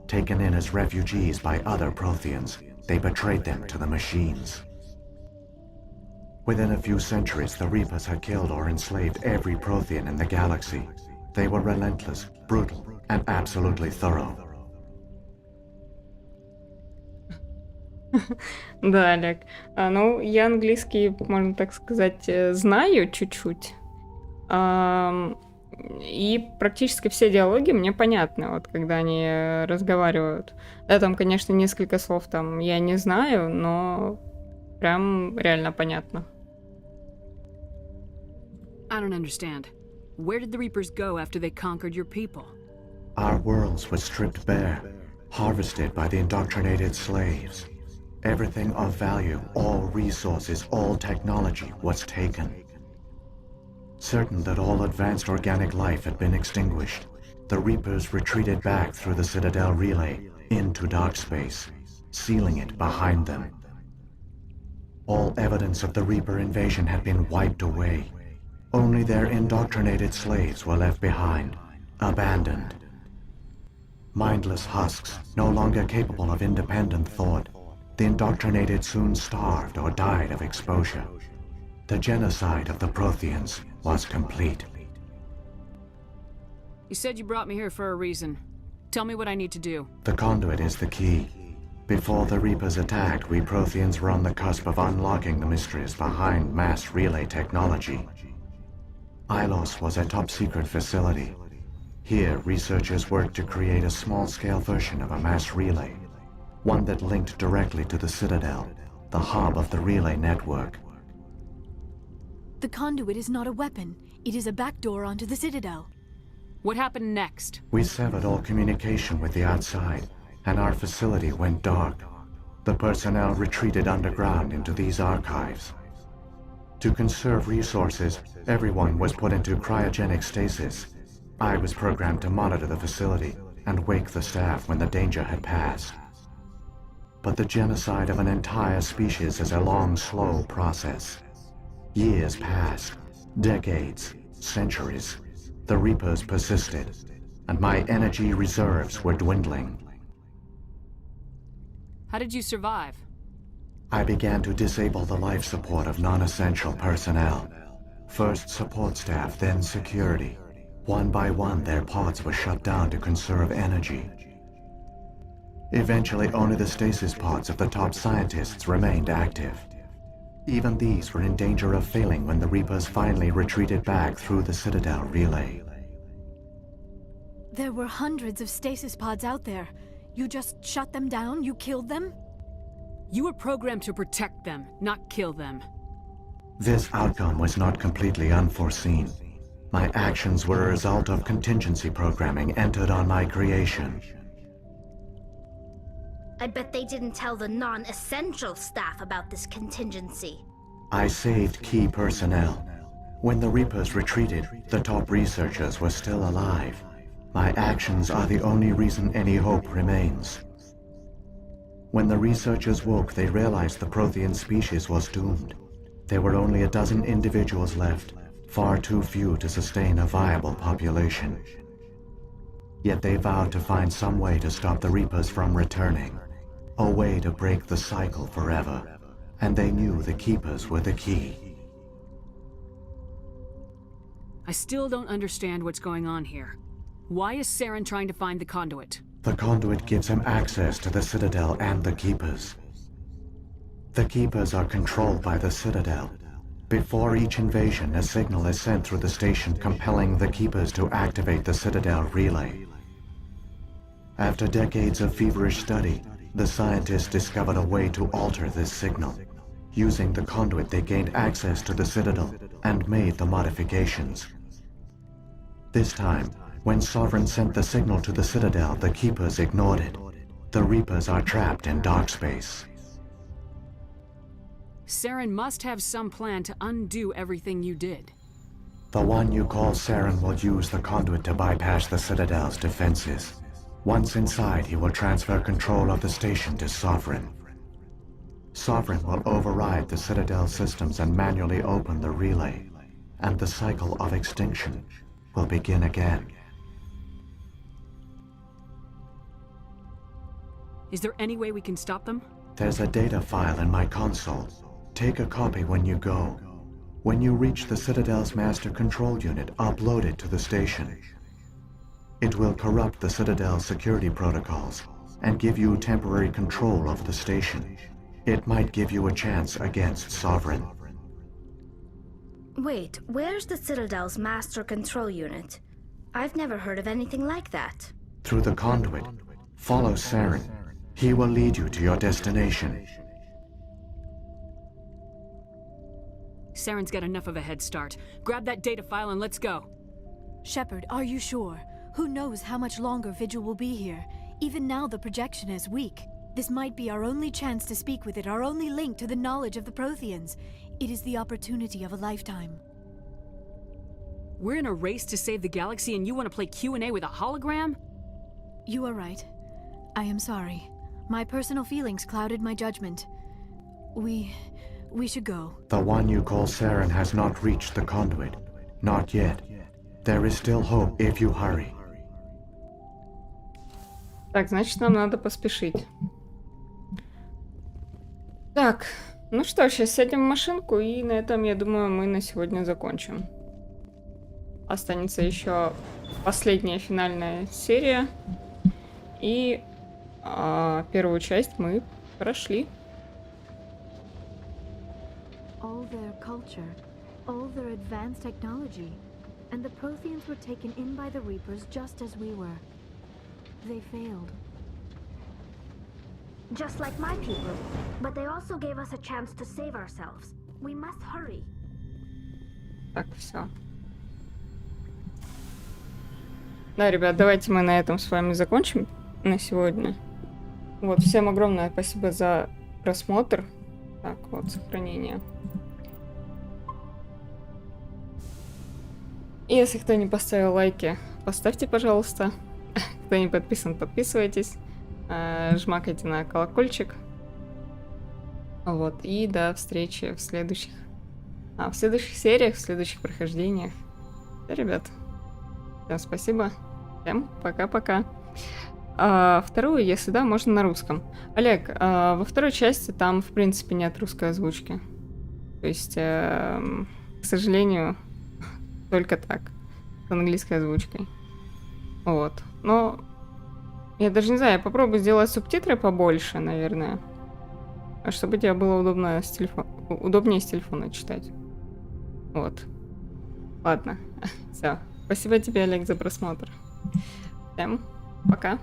Taken in as refugees by other Protheans, they betrayed them to the machines. Within a few centuries, the Reapers had killed or enslaved every Prothean in the galaxy. They were relentless, brutal, and absolutely thorough. Да, Олег. Ну, я английский, можно так сказать, знаю чуть-чуть. И практически все диалоги мне понятны, вот когда они разговаривают. Да, там, конечно, несколько слов там я не знаю, но прям реально понятно. I don't understand. Where did the Reapers go after they conquered your people? Our worlds were stripped bare, harvested by the indoctrinated slaves. Everything of value, all resources, all technology was taken. Certain that all advanced organic life had been extinguished, the Reapers retreated back through the Citadel relay into dark space, sealing it behind them. All evidence of the Reaper invasion had been wiped away. Only their indoctrinated slaves were left behind, abandoned. Mindless husks, no longer capable of independent thought, the indoctrinated soon starved or died of exposure. The genocide of the Protheans was complete. You said you brought me here for a reason. Tell me what I need to do. The conduit is the key. Before the Reapers attacked, we Protheans were on the cusp of unlocking the mysteries behind mass relay technology. Ilos was a top-secret facility. Here, researchers worked to create a small-scale version of a mass relay, one that linked directly to the Citadel, the hub of the relay network. The conduit is not a weapon. It is a backdoor onto the Citadel. What happened next? We severed all communication with the outside, and our facility went dark. The personnel retreated underground into these archives. To conserve resources, everyone was put into cryogenic stasis. I was programmed to monitor the facility and wake the staff when the danger had passed. But the genocide of an entire species is a long, slow process. Years passed, decades, centuries. The Reapers persisted, and my energy reserves were dwindling. How did you survive? I began to disable the life support of non-essential personnel. First support staff, then security. One by one, their pods were shut down to conserve energy. Eventually, only the stasis pods of the top scientists remained active. Even these were in danger of failing when the Reapers finally retreated back through the Citadel relay. There were hundreds of stasis pods out there. You just shut them down? You killed them? You were programmed to protect them, not kill them. This outcome was not completely unforeseen. My actions were a result of contingency programming entered on my creation. I bet they didn't tell the non-essential staff about this contingency. I saved key personnel. When the Reapers retreated, the top researchers were still alive. My actions are the only reason any hope remains. When the researchers woke, they realized the Prothean species was doomed. There were only a dozen individuals left, far too few to sustain a viable population. Yet they vowed to find some way to stop the Reapers from returning, a way to break the cycle forever, and they knew the Keepers were the key. I still don't understand what's going on here. Why is Saren trying to find the conduit? The conduit gives him access to the Citadel and the Keepers. The Keepers are controlled by the Citadel. Before each invasion, a signal is sent through the station compelling the Keepers to activate the Citadel relay. After decades of feverish study, the scientists discovered a way to alter this signal. Using the conduit, they gained access to the Citadel and made the modifications. This time, when Sovereign sent the signal to the Citadel, the Keepers ignored it. The Reapers are trapped in dark space. Saren must have some plan to undo everything you did. The one you call Saren will use the conduit to bypass the Citadel's defenses. Once inside, he will transfer control of the station to Sovereign. Sovereign will override the Citadel systems and manually open the relay, and the cycle of extinction will begin again. Is there any way we can stop them? There's a data file in my console. Take a copy when you go. When you reach the Citadel's master control unit, upload it to the station. It will corrupt the Citadel's security protocols and give you temporary control of the station. It might give you a chance against Sovereign. Wait, where's the Citadel's master control unit? I've never heard of anything like that. Through the conduit, follow Saren. He will lead you to your destination. Saren's got enough of a head start. Grab that data file and let's go. Shepard, are you sure? Who knows how much longer Vigil will be here? Even now the projection is weak. This might be our only chance to speak with it, our only link to the knowledge of the Protheans. It is the opportunity of a lifetime. We're in a race to save the galaxy and you want to play Q&A with a hologram? You are right. I am sorry. My personal feelings clouded my judgment. We should go. The one you call Saren has not reached the conduit. Not yet. There is still hope if you hurry. Так, значит, нам надо поспешить. Так, ну что, сейчас сядем в машинку, и на этом, я думаю, мы на сегодня закончим. Останется еще последняя финальная серия. И первую часть мы прошли. All their culture, all their advanced technology, and the Protheans were taken in by the Reapers just as we were. They failed. Just like my people, but they also gave us a chance to save ourselves. We must hurry. Так, все. Да, ребят, давайте мы на этом с вами закончим на сегодня. Вот, всем огромное спасибо за просмотр. Так, вот, сохранение. И если кто не поставил лайки, поставьте, пожалуйста. Кто не подписан, подписывайтесь. Жмакайте на колокольчик. Вот, и до встречи в следующих сериях, в следующих прохождениях. Да, ребят. Всем спасибо. Всем пока-пока. А вторую, если да, можно на русском. Олег, во второй части там, в принципе, нет русской озвучки. То есть, к сожалению, только так. С английской озвучкой. Вот. Но я даже не знаю, я попробую сделать субтитры побольше, наверное. Чтобы тебе было удобно с удобнее с телефона читать. Вот. Ладно. Все. Спасибо тебе, Олег, за просмотр. Всем пока.